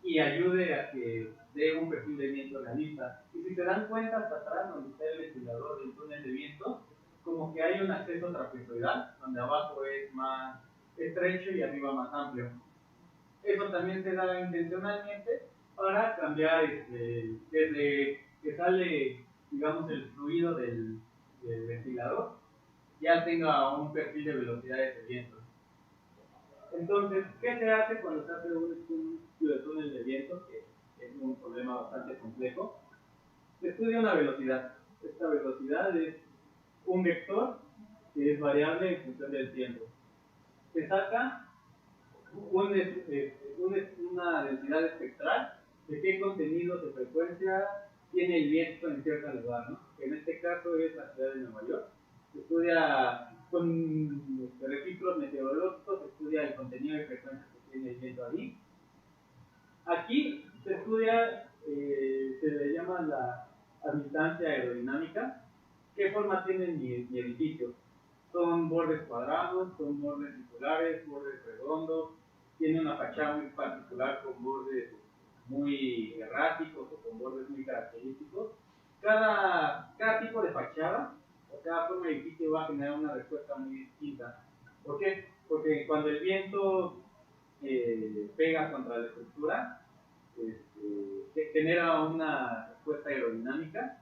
y ayude a que dé un perfil de viento realista. Y si se dan cuenta, hasta atrás, donde está el ventilador del túnel de viento, como que hay un acceso trapezoidal, donde abajo es más estrecho y arriba más amplio. Eso también se da intencionalmente para cambiar desde que sale, digamos, el fluido del ventilador, ya tenga un perfil de velocidades de viento. Entonces, ¿qué se hace cuando se hace un estudio de túnel de viento, que es un problema bastante complejo? Se estudia una velocidad. Esta velocidad es un vector que es variable en función del tiempo. Se saca una densidad espectral de qué contenidos de frecuencia tiene el viento en cierto lugar, ¿no? En este caso es la ciudad de Nueva York. Se estudia con registros meteorológicos, se estudia el contenido de frecuencia que tiene el viento ahí. Aquí se estudia, se le llama la admitancia aerodinámica. ¿Qué forma tiene mi edificio? Son bordes cuadrados, son bordes circulares, bordes redondos, tiene una fachada muy particular con bordes muy erráticos o con bordes muy característicos. Cada tipo de fachada o cada forma de edificio va a generar una respuesta muy distinta. ¿Por qué? Porque cuando el viento pega contra la estructura, genera una respuesta aerodinámica.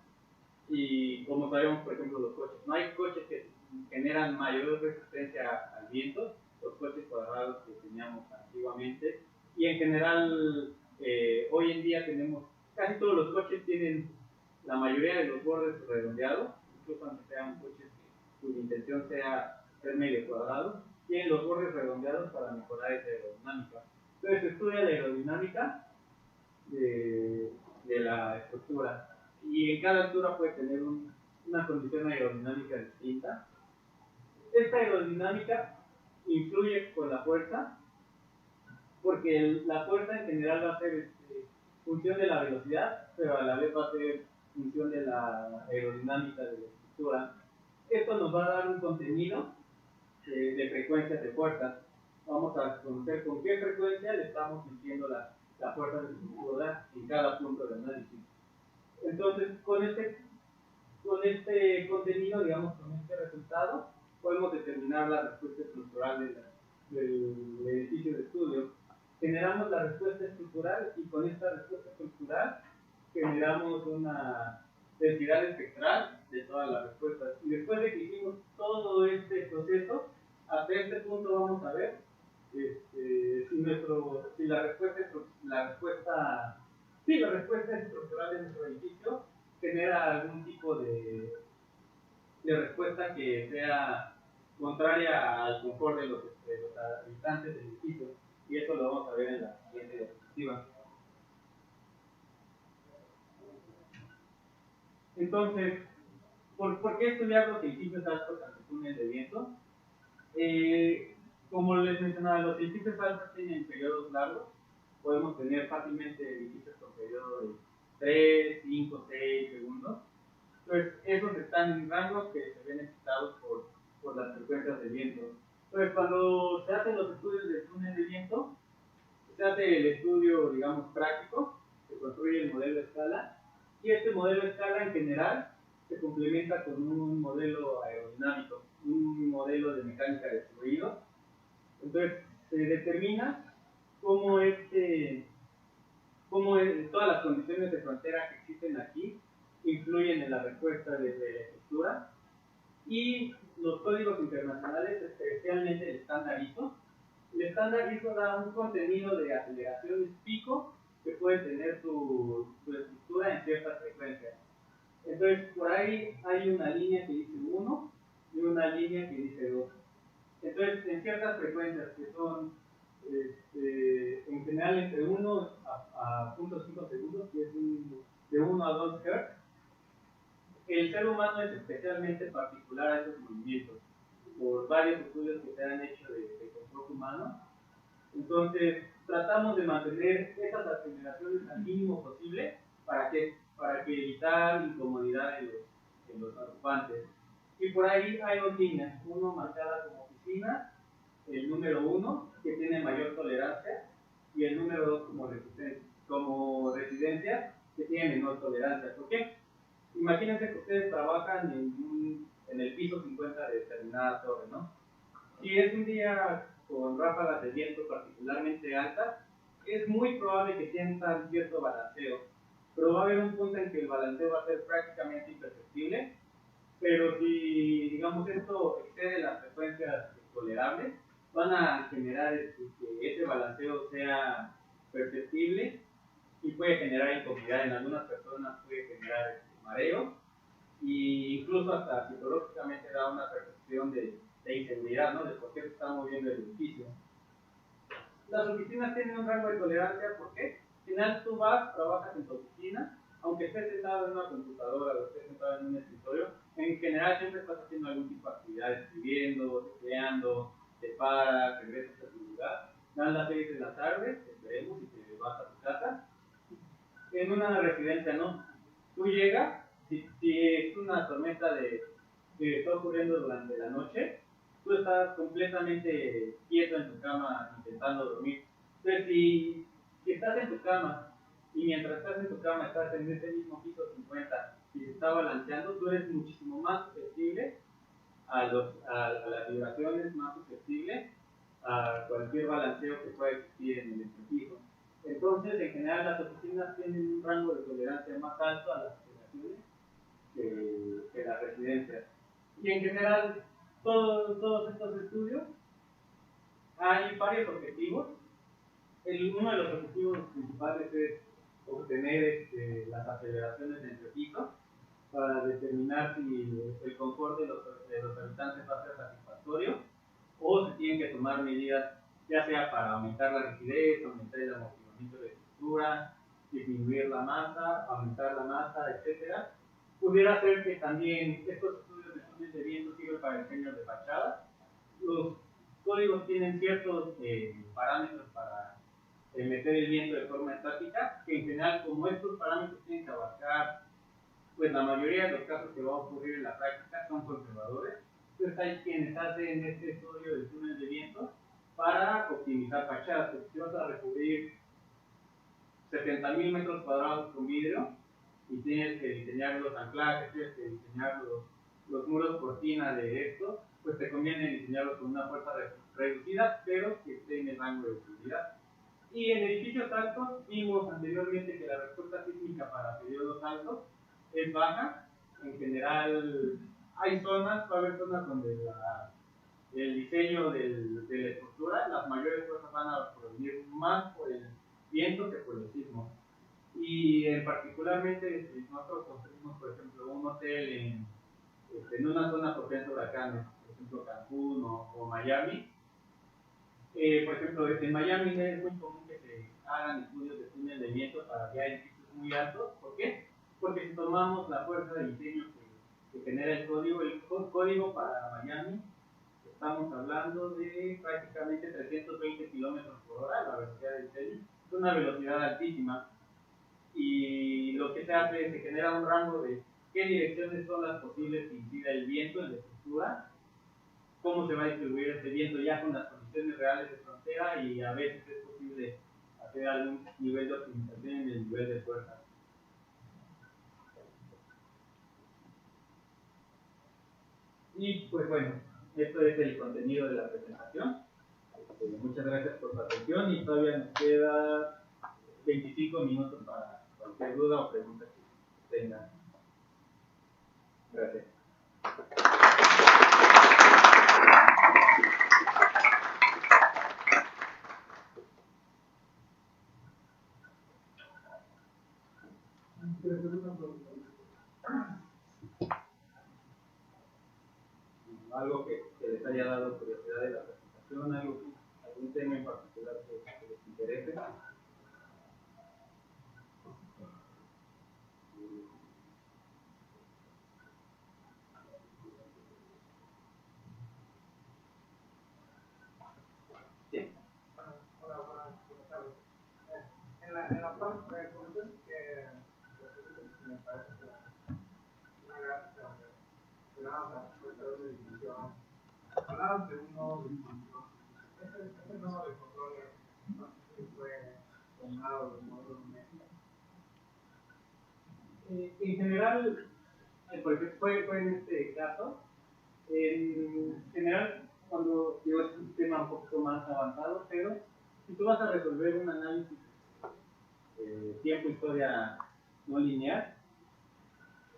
Y como sabemos, por ejemplo, los coches, no hay coches que generan mayor resistencia al viento, los coches cuadrados que teníamos antiguamente, y en general hoy en día tenemos, casi todos los coches tienen la mayoría de los bordes redondeados, incluso aunque sean coches cuya intención sea ser medio cuadrados, tienen los bordes redondeados para mejorar esa aerodinámica. Entonces se estudia la aerodinámica de la estructura, y en cada altura puede tener una condición aerodinámica distinta. Esta aerodinámica influye con la fuerza, porque la fuerza en general va a ser función de la velocidad, pero a la vez va a ser función de la aerodinámica de la estructura. Esto nos va a dar un contenido de frecuencias de fuerzas. Vamos a conocer con qué frecuencia le estamos sintiendo la fuerza de centrífuga en cada punto de análisis. Entonces, con este contenido, digamos, con este resultado, podemos determinar la respuesta estructural del edificio de estudio. Generamos la respuesta estructural y con esta respuesta estructural generamos una densidad espectral de todas las respuestas. Y después de que hicimos todo este proceso, hasta este punto vamos a ver si la respuesta estructural de nuestro edificio genera algún tipo de respuesta que sea contraria al confort de los habitantes del edificio. Y eso lo vamos a ver en la siguiente diapositiva. Entonces, ¿por qué estudiar los edificios altos ante túnel de viento? Como les mencionaba, los edificios altos tienen periodos largos. Podemos tener fácilmente edificios con periodo de 3, 5, 6 segundos. Entonces, esos están en rangos que se ven excitados por las frecuencias de viento. Entonces, cuando se hacen los estudios de túnel de viento, se hace el estudio, digamos, práctico, se construye el modelo de escala, y este modelo de escala en general se complementa con un modelo aerodinámico, un modelo de mecánica de fluidos. Entonces, se determina cómo todas las condiciones de frontera que existen aquí influyen en la respuesta de la estructura, y los códigos internacionales, especialmente el estándar ISO. El estándar ISO da un contenido de aceleraciones pico que puede tener tu estructura en ciertas frecuencias. Entonces, por ahí hay una línea que dice 1 y una línea que dice 2. Entonces, en ciertas frecuencias que son en general entre 1 a 0.5 segundos, que es de 1 a 2 Hz, el ser humano es especialmente particular a esos movimientos, por varios estudios que se han hecho de confort humano. Entonces, tratamos de mantener esas aceleraciones al mínimo posible para que evitar incomodidad en los ocupantes. Y por ahí hay dos líneas, uno marcada como oficina, el número 1, que tiene mayor tolerancia, y el número 2 como residencia, que tiene menor tolerancia. ¿Por qué? Imagínense que ustedes trabajan en el piso 50 de determinada torre, ¿no? Si es un día con ráfagas de viento particularmente altas, es muy probable que sientan cierto balanceo, pero va a haber un punto en que el balanceo va a ser prácticamente imperceptible. Pero si, digamos, esto excede las frecuencias tolerables, van a generar que ese balanceo sea perceptible y puede generar incomodidad. En algunas personas puede generar mareo, e incluso hasta psicológicamente da una percepción de inseguridad, ¿no? De por qué se está moviendo el edificio. Las oficinas tienen un rango de tolerancia, ¿por qué? Al final tú vas, trabajas en tu oficina, aunque estés sentado en una computadora o estés sentado en un escritorio, en general siempre estás haciendo algún tipo de actividad, escribiendo, tecleando, te paras, regresas a tu lugar, dan las 6 de la tarde, esperemos, y te vas a tu casa. En una residencia, ¿no? Tú llegas, si es una tormenta que está ocurriendo durante la noche, tú estás completamente quieto en tu cama intentando dormir. Entonces, si estás en tu cama y mientras estás en tu cama estás en ese mismo piso 50 y se está balanceando, tú eres muchísimo más susceptible a las vibraciones, más susceptible a cualquier balanceo que pueda existir en el entrepiso. Entonces, en general, las oficinas tienen un rango de tolerancia más alto a las operaciones que las residencias. Y en general, todos estos estudios, hay varios objetivos. Uno de los objetivos principales es obtener las aceleraciones de entrepiso para determinar si el confort de los habitantes va a ser satisfactorio, o se tienen que tomar medidas, ya sea para aumentar la rigidez, aumentar el amortiguamiento de estructura, disminuir la masa, aumentar la masa, etc. Pudiera ser que también estos estudios de túnel de viento sirven para diseños de fachadas. Los códigos tienen ciertos parámetros para meter el viento de forma estática, que en general, como estos parámetros tienen que abarcar, pues la mayoría de los casos que va a ocurrir en la práctica son conservadores, Entonces hay quienes hacen este estudio del túnel de viento para optimizar fachadas. Porque si vas a recubrir 70.000 metros cuadrados con vidrio y tienes que diseñar los anclajes, tienes que diseñar los muros cortina de esto, pues te conviene diseñarlos con una fuerza reducida, pero que esté en el rango de seguridad. Y en edificios altos vimos anteriormente que la respuesta sísmica para periodos altos es baja. En general hay zonas, va a haber zonas donde el diseño de la estructura, las mayores fuerzas van a provenir más por el viento que por el sismo. Y particularmente si nosotros construimos, por ejemplo, un hotel en una zona propensa a huracanes, por ejemplo Cancún o Miami, por ejemplo, en Miami es muy común que se hagan estudios de túnel de viento para ya edificios muy altos. ¿Por qué? Porque si tomamos la fuerza de diseño que genera el código para Miami, estamos hablando de prácticamente 320 kilómetros por hora, la velocidad de diseño. Es una velocidad altísima. Y lo que se hace es que se genera un rango de qué direcciones son las posibles que incida el viento en la estructura, cómo se va a distribuir ese viento ya con las condiciones reales de frontera, y a veces es posible hacer algún nivel de optimización en el nivel de fuerza. Y pues bueno, esto es el contenido de la presentación. Muchas gracias por su atención y todavía nos queda 25 minutos para cualquier duda o pregunta que tengan. Gracias. Algo que les haya dado curiosidad de la presentación, algún tema en particular que les interese. Sí. Hola, buenas tardes. En la parte de comentas que me parece que una gráfica donde hablabas de la respuesta de una división, hablabas de un nodo de control. Ese nodo de control no sé si fue tomado del modelo México. En general, porque fue en este caso, en general, cuando digo, es un tema un poquito más avanzado, pero si tú vas a resolver un análisis tiempo, historia no lineal,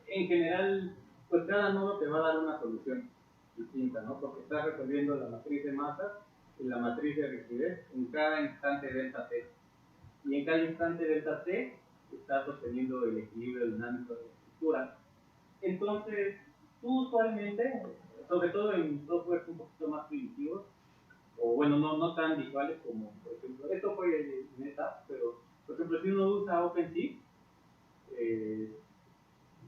en general, pues cada nodo te va a dar una solución distinta, ¿no? Porque estás resolviendo la matriz de masa y la matriz de rigidez en cada instante delta t. Y en cada instante delta t estás obteniendo el equilibrio dinámico de la estructura. Entonces, tú usualmente, sobre todo en softwares un poquito más primitivos, o bueno, no tan visuales como, por ejemplo, esto fue en NetApp, pero por ejemplo, si uno usa OpenSea,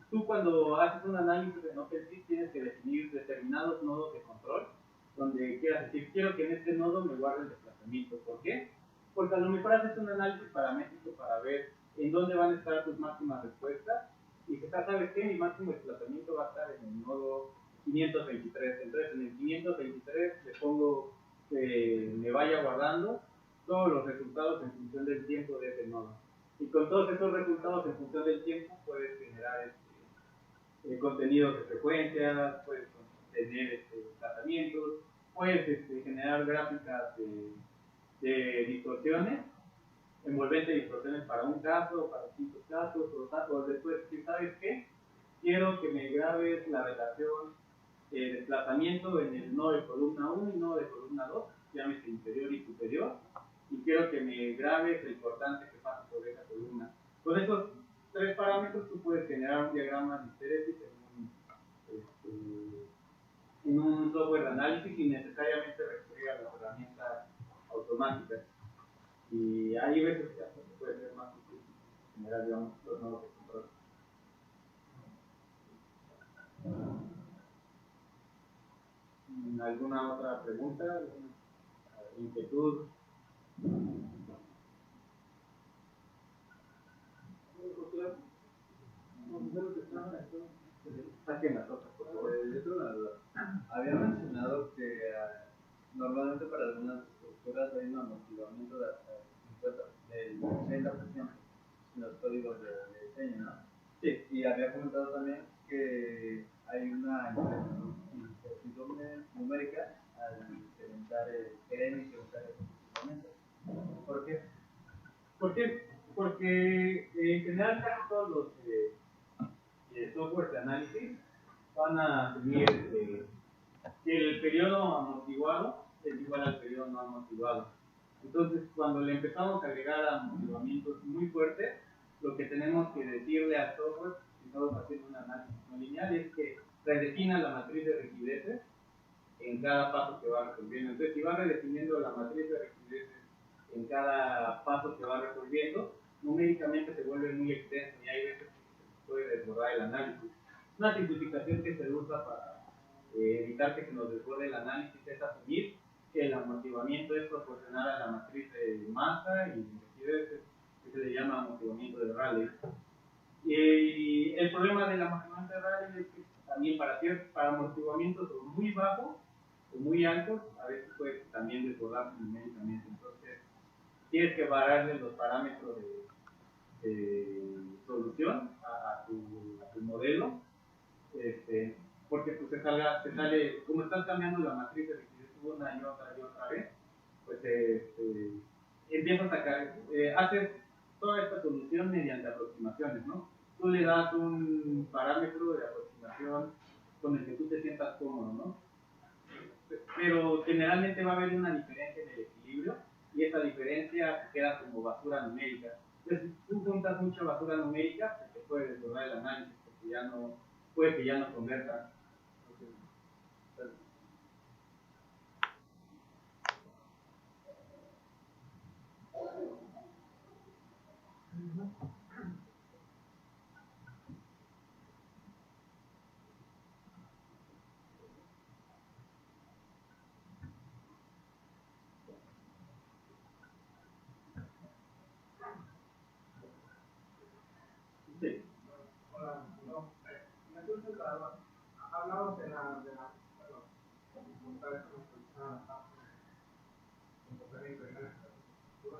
tú cuando haces un análisis en OpenSea tienes que definir determinados nodos de control, donde quieras decir, quiero que en este nodo me guarde el desplazamiento. ¿Por qué? Porque a lo mejor haces un análisis paramétrico para ver en dónde van a estar tus máximas respuestas, y que sabes que mi máximo desplazamiento va a estar en el nodo 523. Entonces en el 523 le pongo que me vaya guardando todos los resultados en función del tiempo de ese nodo. Y con todos esos resultados en función del tiempo puedes generar contenidos de frecuencias, puedes tener tratamientos, puedes generar gráficas de distorsiones, envolvente distorsiones para un caso, para distintos casos, o después, ¿sabes qué? Quiero que me grabes la relación de desplazamiento en el nodo de columna 1 y nodo de columna 2, llámese inferior y superior, y quiero que me grabes el cortante que pasa por esa columna. Con esos tres parámetros tú puedes generar un diagrama de histérisis en un software de análisis sin necesariamente recurrir a las herramientas automáticas. Y hay veces que hasta se puede ser más útil generar, digamos, los nodos de control. ¿Alguna otra pregunta? ¿Alguna inquietud? Saquen las otras, por favor. Yo tengo una duda. A había mencionado que normalmente para algunas estructuras hay un amortiguamiento de hasta del 80% en los códigos de diseño, ¿no? Sí. Y había comentado también que hay una incertidumbre numérica al incrementar querer incrementar el amortiguamiento. ¿Por qué? ¿Por qué? Porque en general casi todos los software de análisis van a asumir que el periodo amortiguado es igual al periodo no amortiguado. Entonces, cuando le empezamos a agregar amortiguamientos muy fuertes, lo que tenemos que decirle al software, si estamos haciendo un análisis no lineal, es que redefina la matriz de rigideces en cada paso que va resolviendo. Entonces, si va redefiniendo la matriz de rigideces en cada paso que va resolviendo, numéricamente se vuelve muy extenso y hay veces que se puede desbordar el análisis. Una simplificación que se usa para evitar que se nos desborde el análisis es asumir que el amortiguamiento es proporcional a la matriz de masa y rigidez, que se le llama amortiguamiento de Rayleigh. Y el problema del amortiguamiento de Rayleigh es que también para amortiguamientos muy bajos o muy altos, a veces puede también desbordarse numéricamente. Entonces, tienes que variarle los parámetros de solución a tu modelo, porque pues se sale, como estás cambiando la matriz de rigidez una y otra vez, pues empiezas a hacer toda esta solución mediante aproximaciones, ¿no? Tú le das un parámetro de aproximación con el que tú te sientas cómodo, ¿no? Pero generalmente va a haber una diferencia en el equilibrio y esa diferencia queda como basura numérica. Entonces, si tú juntas mucha basura numérica, pues te puede desbordar el análisis porque puede que ya no converta. Sí. Hola, no. Entonces, hablamos de la dificultades que nos presentaban la parte de comportamiento de la estructura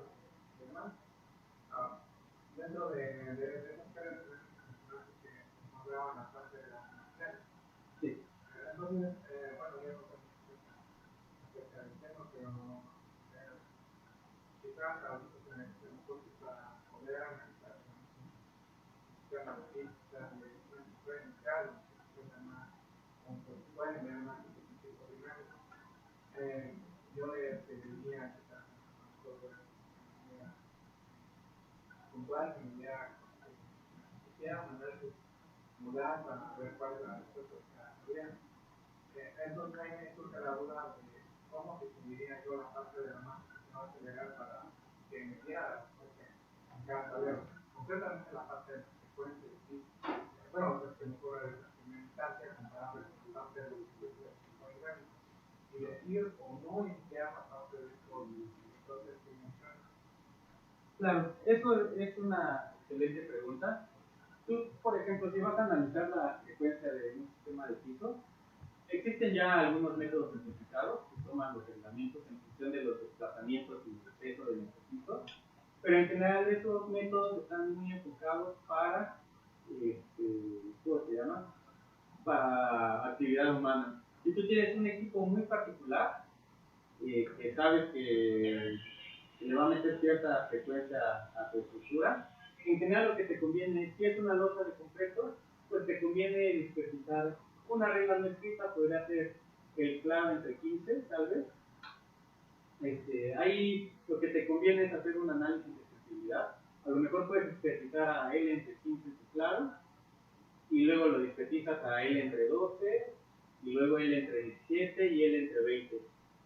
y demás. Dentro de esas características que nos daban la parte de la financiera. Sí. Entonces, bueno, yo no sé acerca del tema, pero quizás a veces para poder analizar sistema de pistas, de inicial, pueden ver más tipo dinámico. Yo le pediría que puntual, que me diera, quisiera mandar su mudar para ver cuál es la respuesta que habría. Entonces ahí me surge la duda de cómo definiría yo la parte de la masa que va a acelerar para que me diera la respuesta en cada tablero. Concretamente la parte de la secuencia de sí. Bueno, pues que me cobra la primera instancia comparable con la parte de los estudios de dinámico y decir o no iniciar la parte de estos entonces dimensiones. Claro, eso es una excelente pregunta. Tú, por ejemplo, si vas a analizar la frecuencia de un sistema de pisos, existen ya algunos métodos simplificados que toman los reglamentos en función de los desplazamientos y el peso del piso, pero en general esos métodos están muy enfocados para, ¿cómo se llama? Para actividad humana. Si tú tienes un equipo muy particular, que sabes que le va a meter cierta frecuencia a tu estructura, en general lo que te conviene, si es una losa de compresor, pues te conviene dispersar una regla no escrita, podría ser el clavo entre 15, tal vez. Ahí lo que te conviene es hacer un análisis de sensibilidad. A lo mejor puedes dispersar a L entre 15 tu clavo, y luego lo dispersas a L entre 12, y luego L entre 17 y L entre 20.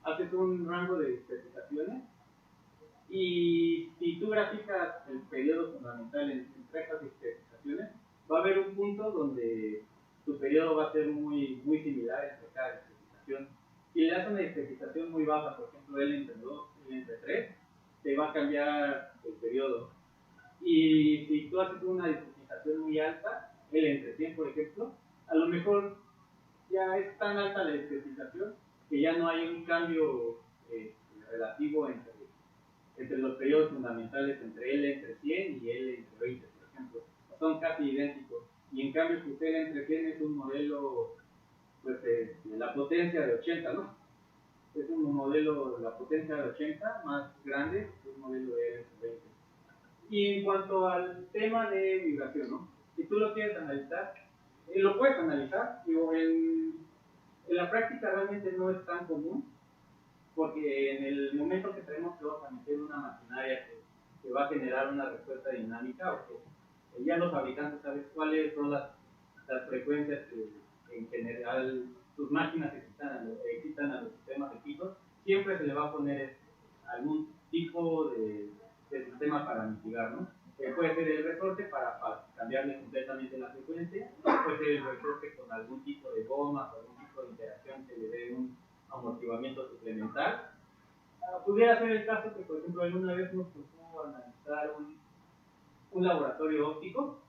Haces un rango de dispersaciones. Y si tú graficas el periodo fundamental entre estas dispersaciones, va a haber un punto donde tu periodo va a ser muy similar entre cada dispersación. Si le das una dispersación muy baja, por ejemplo L entre 2, L entre 3, te va a cambiar el periodo. Y si tú haces una dispersación muy alta, L entre 100 por ejemplo, a lo mejor ya es tan alta la especificación que ya no hay un cambio relativo entre los periodos fundamentales, entre L entre 100 y L entre 20, por ejemplo. Son casi idénticos. Y en cambio, si usted entre 100 es un modelo pues, de la potencia de 80, ¿no? Es un modelo de la potencia de 80 más grande que un modelo de L entre 20. Y en cuanto al tema de vibración, ¿no? Si tú lo quieres analizar, lo puedes analizar, digo, en la práctica realmente no es tan común, porque en el momento que tenemos que vamos a meter una maquinaria que va a generar una respuesta dinámica, o que ya los fabricantes saben cuáles son las frecuencias que en general sus máquinas excitan a los sistemas de pisos, siempre se le va a poner algún tipo de sistema para mitigar, ¿no? Puede ser el resorte para cambiarle completamente la frecuencia, puede ser el resorte con algún tipo de goma o algún tipo de interacción que le dé un amortiguamiento suplemental. Pudiera ser el caso que, por ejemplo, alguna vez nos tocó analizar un laboratorio óptico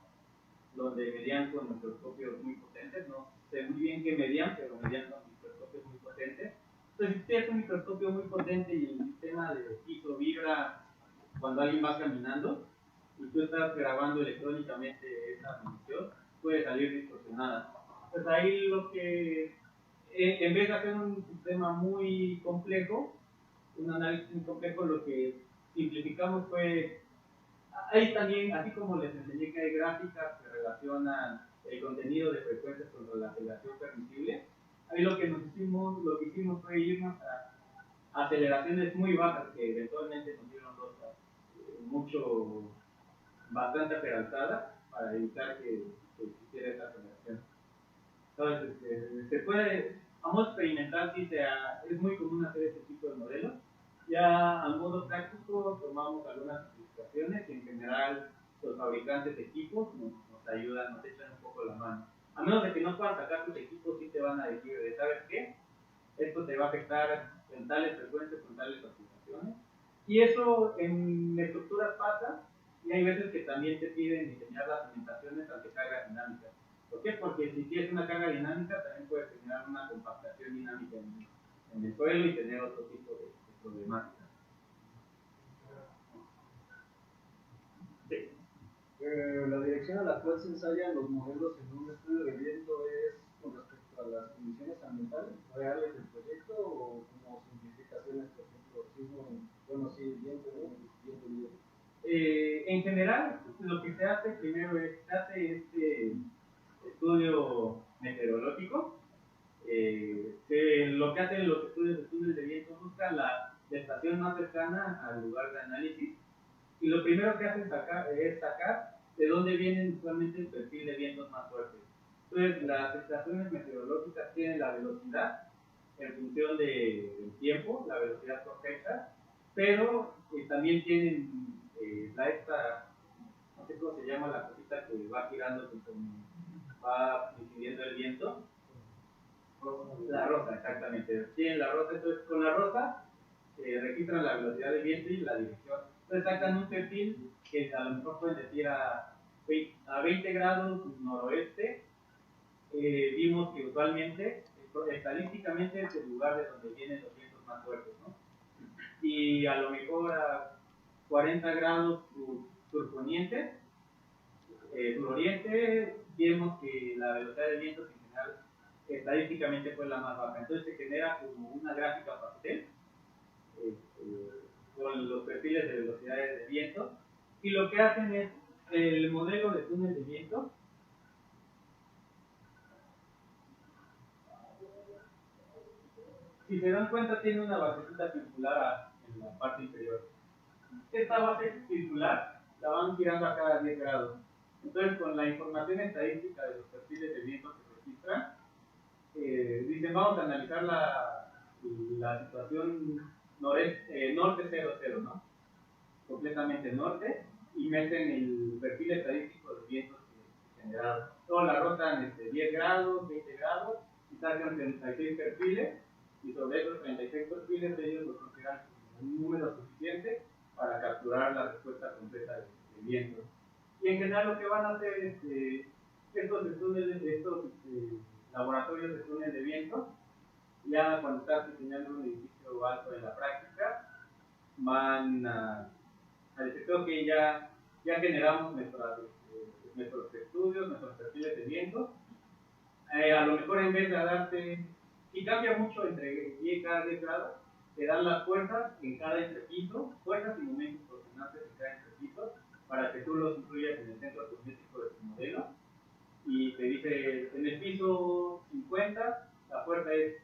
donde medían con microscopios muy potentes, no sé muy bien qué medían, pero medían con microscopios muy potentes. Entonces, si tienes un microscopio muy potente y el sistema de piso vibra cuando alguien va caminando y tú estás grabando electrónicamente esa medición, puede salir distorsionada. Pues ahí lo que, en vez de hacer un sistema muy complejo, un análisis muy complejo, lo que simplificamos fue, ahí también, así como les enseñé que hay gráficas que relacionan el contenido de frecuencias con la aceleración permisible, ahí lo que hicimos fue irnos a aceleraciones muy bajas que eventualmente nos dieron bastante peraltada para evitar que existiera esa aceleración. Entonces, se puede, a modo experimental, sí es muy común hacer este tipo de modelos. Ya a modo práctico tomamos algunas aplicaciones y en general los fabricantes de equipos nos ayudan, nos echan un poco la mano. A menos de que no puedan sacar tus equipos, sí te van a decir, ¿sabes qué? Esto te va a afectar en tales frecuencias, con tales aplicaciones. Y eso en estructuras pasa, y hay veces que también te piden diseñar las alimentaciones ante cargas dinámicas. ¿Por qué? Porque si tienes una carga dinámica, también puedes generar una compactación dinámica en el suelo y tener otro tipo de problemáticas. Sí. La dirección a la cual se ensayan los modelos en un estudio de viento es con respecto a las condiciones ambientales reales del proyecto o como simplificaciones, por ejemplo, sismo, bueno, sí, viento, viento. En general, lo que se hace primero es, se hace este estudio meteorológico. Lo que hacen los estudios de viento, buscan la estación más cercana al lugar de análisis, y lo primero que hacen es sacar de dónde vienen usualmente el perfil de vientos más fuertes. Entonces, las estaciones meteorológicas tienen la velocidad en función del tiempo, la velocidad correcta, pero también tienen no sé cómo se llama la cosita que va girando conforme va incidiendo el viento. La rosa, exactamente. Tienen la rosa, entonces con la rosa registran la velocidad del viento y la dirección. Entonces sacan un perfil que a lo mejor pueden decir a 20 grados noroeste. Vimos que usualmente, estadísticamente, es el lugar de donde vienen los vientos más fuertes, ¿no? Y a lo mejor a 40 grados surponiente, suroriente, vemos que la velocidad del viento en general estadísticamente fue la más baja. Entonces se genera como una gráfica pastel con los perfiles de velocidades de viento, y lo que hacen es el modelo de túnel de viento. Si se dan cuenta, tiene una basecita circular en la parte inferior. Esta base circular la van girando a cada 10 grados. Entonces, con la información estadística de los perfiles de viento que se registran, dicen, vamos a analizar la situación norte 00, ¿no? Completamente norte, y meten el perfil estadístico de vientos que generaron. Todos la rotan 10 grados, 20 grados, y sacan 36 perfiles, y sobre esos 36 perfiles ellos los consideran como un número suficiente para capturar la respuesta completa de viento. Y en general lo que van a hacer es estos laboratorios de túnel de van a decir, creo que ya generamos nuestros estudios, nuestros perfiles de viento. A lo mejor en vez de darte, si cambia mucho entre y cada 10 grados, te dan las fuerzas en cada entrepiso, fuerzas y momentos proporcionantes en cada entrepiso, para que tú los incluyas en el centro cosmético de tu modelo. Y te dice, en el piso 50, la fuerza es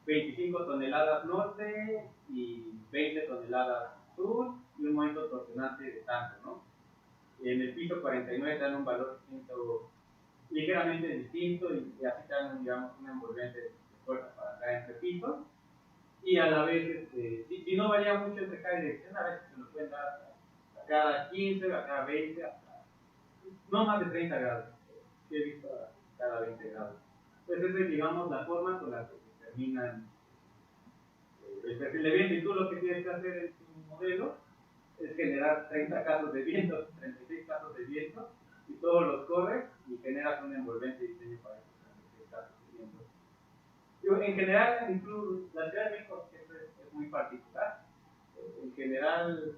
25 toneladas norte y 20 toneladas sur, y un momento torsionante de tanto, ¿no? En el piso 49 te dan un valor distinto, ligeramente distinto, y así te dan, digamos, un envolvente de fuerza para cada entrepiso. Y a la vez, si no varía mucho entre cada dirección, a veces se nos pueden dar a cada 15, a cada 20, no más de 30 grados. Sí he visto a cada 20 grados. Entonces, esa es, digamos, la forma con la que se determinan el perfil de viento. Y tú lo que tienes que hacer en tu modelo es generar 30 casos de viento, 36 casos de viento, y todos los corres y generas un envolvente diseño para esos 36 casos de viento. Yo, en general, incluso la Ciudad de México es muy particular. En general,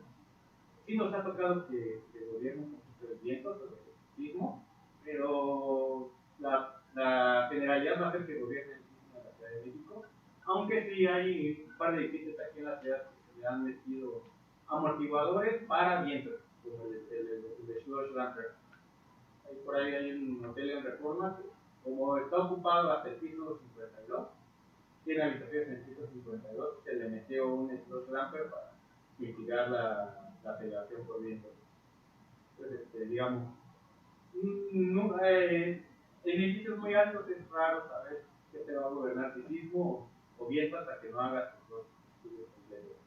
sí nos ha tocado que gobierne un poquito el viento sobre el sismo, pero la generalidad va a ser que gobierne el sismo en la Ciudad de México, aunque sí hay un par de edificios aquí en la ciudad que se le han metido amortiguadores para vientos, como el de Schloss Lamper. Por ahí hay un hotel en Reforma que, como está ocupado hasta el piso 52, tiene habitaciones en el piso 52, se le metió un Schloss Lamper para mitigar la aceleración por viento. Entonces, digamos, en edificios muy altos es raro saber qué te va a gobernar, si sismo o viento, hasta que no hagas tus dos estudios completos.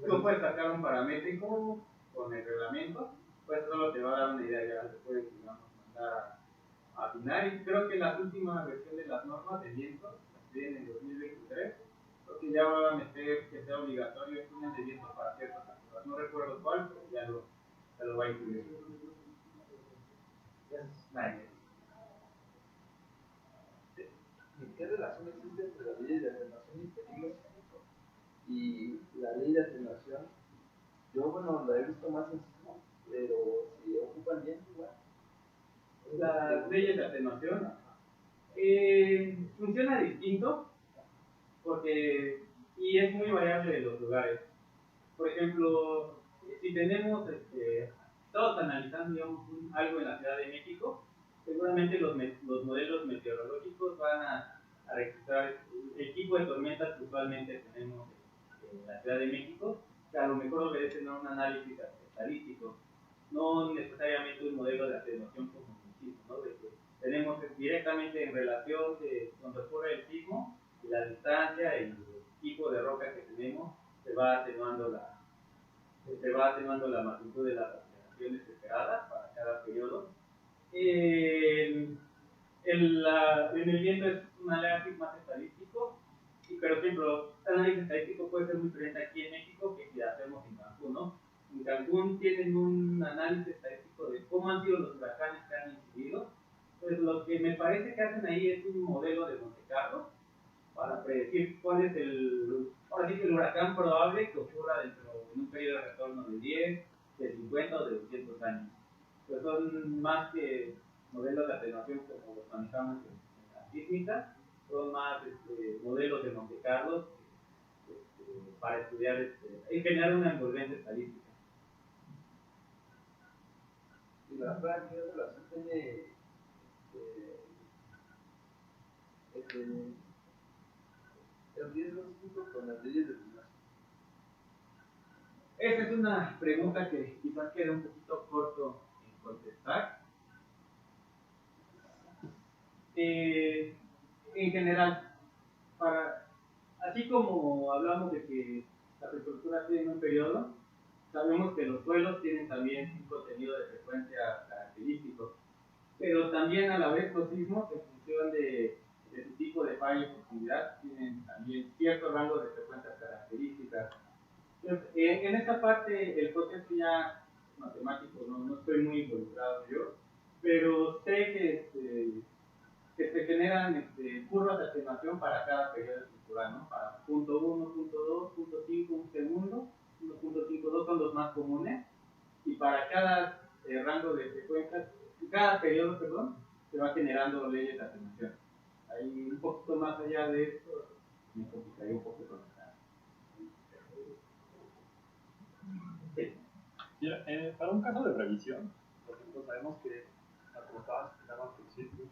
Tú puedes sacar un paramétrico con el reglamento, pues solo te va a dar una idea, ya te puedes, digamos, mandar a afinar. Y creo que la última versión de las normas de viento, las que vienen en 2023, creo que ya va a meter que sea obligatorio el túnel de viento para ciertas actividades. No recuerdo cuál, pero ya lo va a incluir. Nice. ¿Qué relación existe entre la ley de atenuación y peligros y la ley de atenuación? Yo, bueno, la he visto más en sismo, pero si ocupan bien, igual. Las leyes de atenuación funciona distinto porque, y es muy variable de los lugares. Por ejemplo, si tenemos, estamos analizando, digamos, algo en la Ciudad de México, seguramente los modelos meteorológicos van a registrar el tipo de tormentas que usualmente tenemos en la Ciudad de México, que a lo mejor obedecen a un análisis estadístico, no necesariamente un modelo de atenuación como el sismo, ¿no? De que tenemos directamente en relación de donde ocurre el sismo y la distancia y el tipo de roca que tenemos, se va atenuando la magnitud de las aceleraciones esperadas para cada periodo. En el viento es un análisis más estadístico, pero por ejemplo, el análisis estadístico puede ser muy diferente aquí en México que si hacemos en Cancún, ¿no? En Cancún tienen un análisis estadístico de cómo han sido los huracanes que han incidido. Entonces, lo que me parece que hacen ahí es un modelo de Monte Carlo para predecir cuál es el huracán probable que ocurra dentro de un periodo de retorno de 10, de 50 o de 200 años. Pues son más que modelos de atenuación como los manejamos en la sísmica, son más modelos de Monte Carlo para estudiar y generar una envolvente estadística. Y la verdad, ¿qué relación tiene el riesgo sísmico con las leyes de atenuación? Esa es una pregunta que quizás quede un poquito corto en contestar. En general, así como hablamos de que las estructuras tienen un periodo, sabemos que los suelos tienen también un contenido de frecuencia característico, pero también a la vez los sismos, en función de su tipo de falla y profundidad, tienen también cierto rango de frecuencias características. Entonces, en esta parte el proceso ya matemático no estoy muy involucrado yo, pero sé que se generan curvas de atenuación para cada periodo estructural, ¿no? Para punto 1, punto 2, punto 5, un más comunes, y para cada rango de frecuencias, cada periodo, perdón, se va generando leyes de atenuación. Ahí un poquito más allá de esto, me complicaría un poco con esta. Sí. Mira, para un caso de revisión, por ejemplo, sabemos que, como estabas explicando al principio,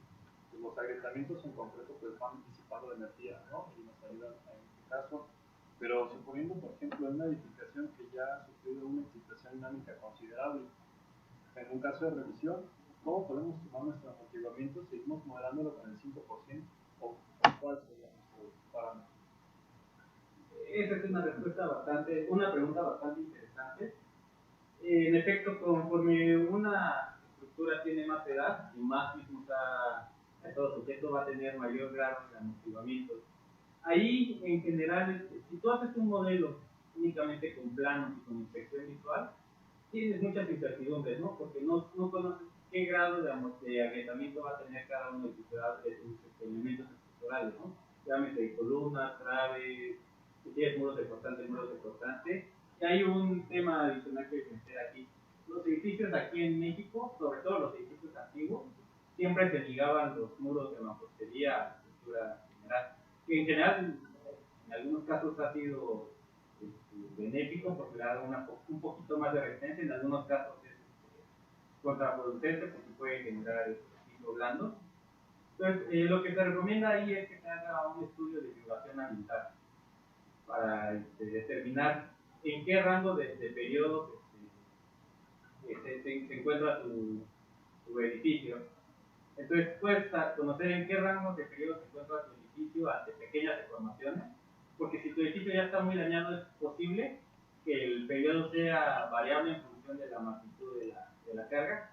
pues los agrietamientos en concreto pues, van disipando la energía, ¿no? Y nos ayudan en este caso. Pero suponiendo, por ejemplo, en una edificación que ya ha sufrido una excitación dinámica considerable, en un caso de revisión, ¿cómo podemos tomar nuestro amortiguamiento? ¿Seguimos moderándolo con el 5%? ¿O cuál sería nuestro parámetro? Esa es una pregunta bastante interesante. En efecto, conforme una estructura tiene más edad y más sismos ha estado sujeto, va a tener mayor grado de amortiguamiento. Ahí, en general, si tú haces un modelo únicamente con planos y con inspección visual, tienes muchas incertidumbres, ¿no? Porque no conoces qué grado de agrietamiento va a tener cada uno de tus elementos estructurales, ¿no? Llámese columnas, traves, si tienes muros de cortante. Y hay un tema adicional que meter aquí. Los edificios aquí en México, sobre todo los edificios antiguos, siempre se ligaban los muros de mampostería a la estructura general. Que en general, en algunos casos ha sido benéfico porque le da un poquito más de resistencia, en algunos casos es contraproducente porque puede generar piso blando. Entonces, lo que se recomienda ahí es que se haga un estudio de vibración ambiental para determinar en qué rango de periodo se encuentra tu edificio. Entonces, puedes conocer en qué rango de periodo se encuentra tu edificio ante pequeñas deformaciones, porque si tu edificio ya está muy dañado, es posible que el periodo sea variable en función de la magnitud de la carga,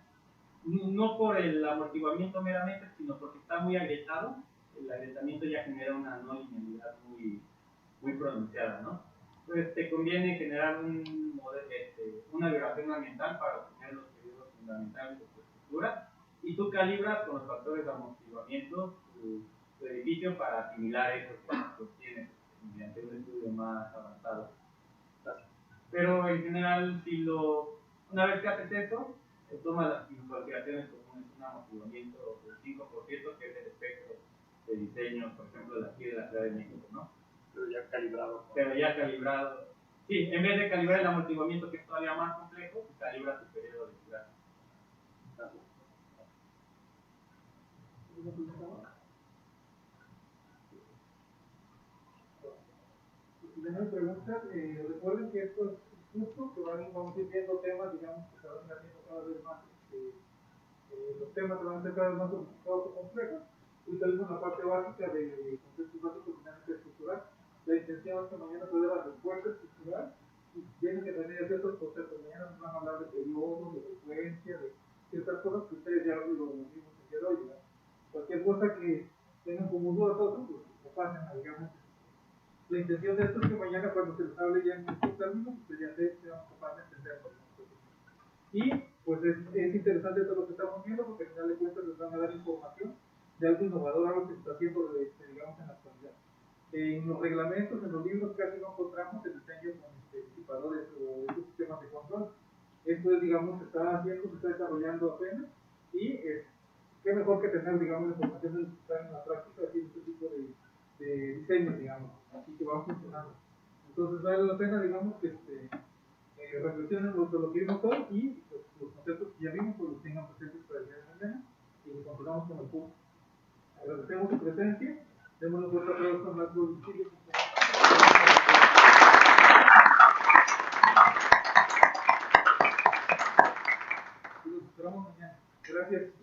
no por el amortiguamiento meramente, sino porque está muy agrietado. El agrietamiento ya genera una no linealidad muy pronunciada, ¿no? Entonces te conviene generar una vibración ambiental para obtener los periodos fundamentales de tu estructura, y tú calibras con los factores de amortiguamiento tu edificio para asimilar esos que los tienes mediante un estudio más avanzado. Pero en general, una vez que haces eso, tomas las consideraciones comunes, un amortiguamiento del 5%, que es el espectro de diseño, por ejemplo, de aquí de la Ciudad de México, ¿no? Pero ya calibrado. Sí, en vez de calibrar el amortiguamiento, que es todavía más complejo, calibra tu periodo de vida. Si tenemos preguntas, recuerden que esto es justo, que vamos a ir viendo temas, digamos, que se van haciendo cada vez más, los temas se van a hacer cada vez más sofisticados o complejos. Hoy salimos en la parte básica de conceptos básicos de dinámica estructural. La intención es que mañana se dé la respuesta estructural y tienen que tener ciertos conceptos. Mañana nos van a hablar de periodos, de frecuencia, de ciertas cosas que ustedes ya lo vimos el día de hoy, ¿verdad? Cualquier cosa que tengan como dudas otros, pues lo pasen, digamos. La intención de esto es que mañana, cuando se les hable ya en estos términos, ustedes ya sean capaces de entenderlo. Y pues es interesante todo lo que estamos viendo, porque al final de cuentas les van a dar información de algo innovador, algo que se está haciendo, digamos, en la actualidad. En los reglamentos, en los libros, casi no encontramos el diseño con disipadores o estos sistemas de control. Esto es, digamos, se está haciendo, se está desarrollando apenas, y qué mejor que tener, digamos, la información de estar en la práctica haciendo este tipo de diseños, digamos, y que van funcionando. Entonces vale la pena, digamos, que reflexionen lo que vimos hoy y pues, los conceptos que ya vimos, pues los tengan presentes para el día de mañana, y continuamos con el curso. Agradecemos su presencia, demos un fuerte aplauso a Marcos Lucilio. Los esperamos mañana. Gracias.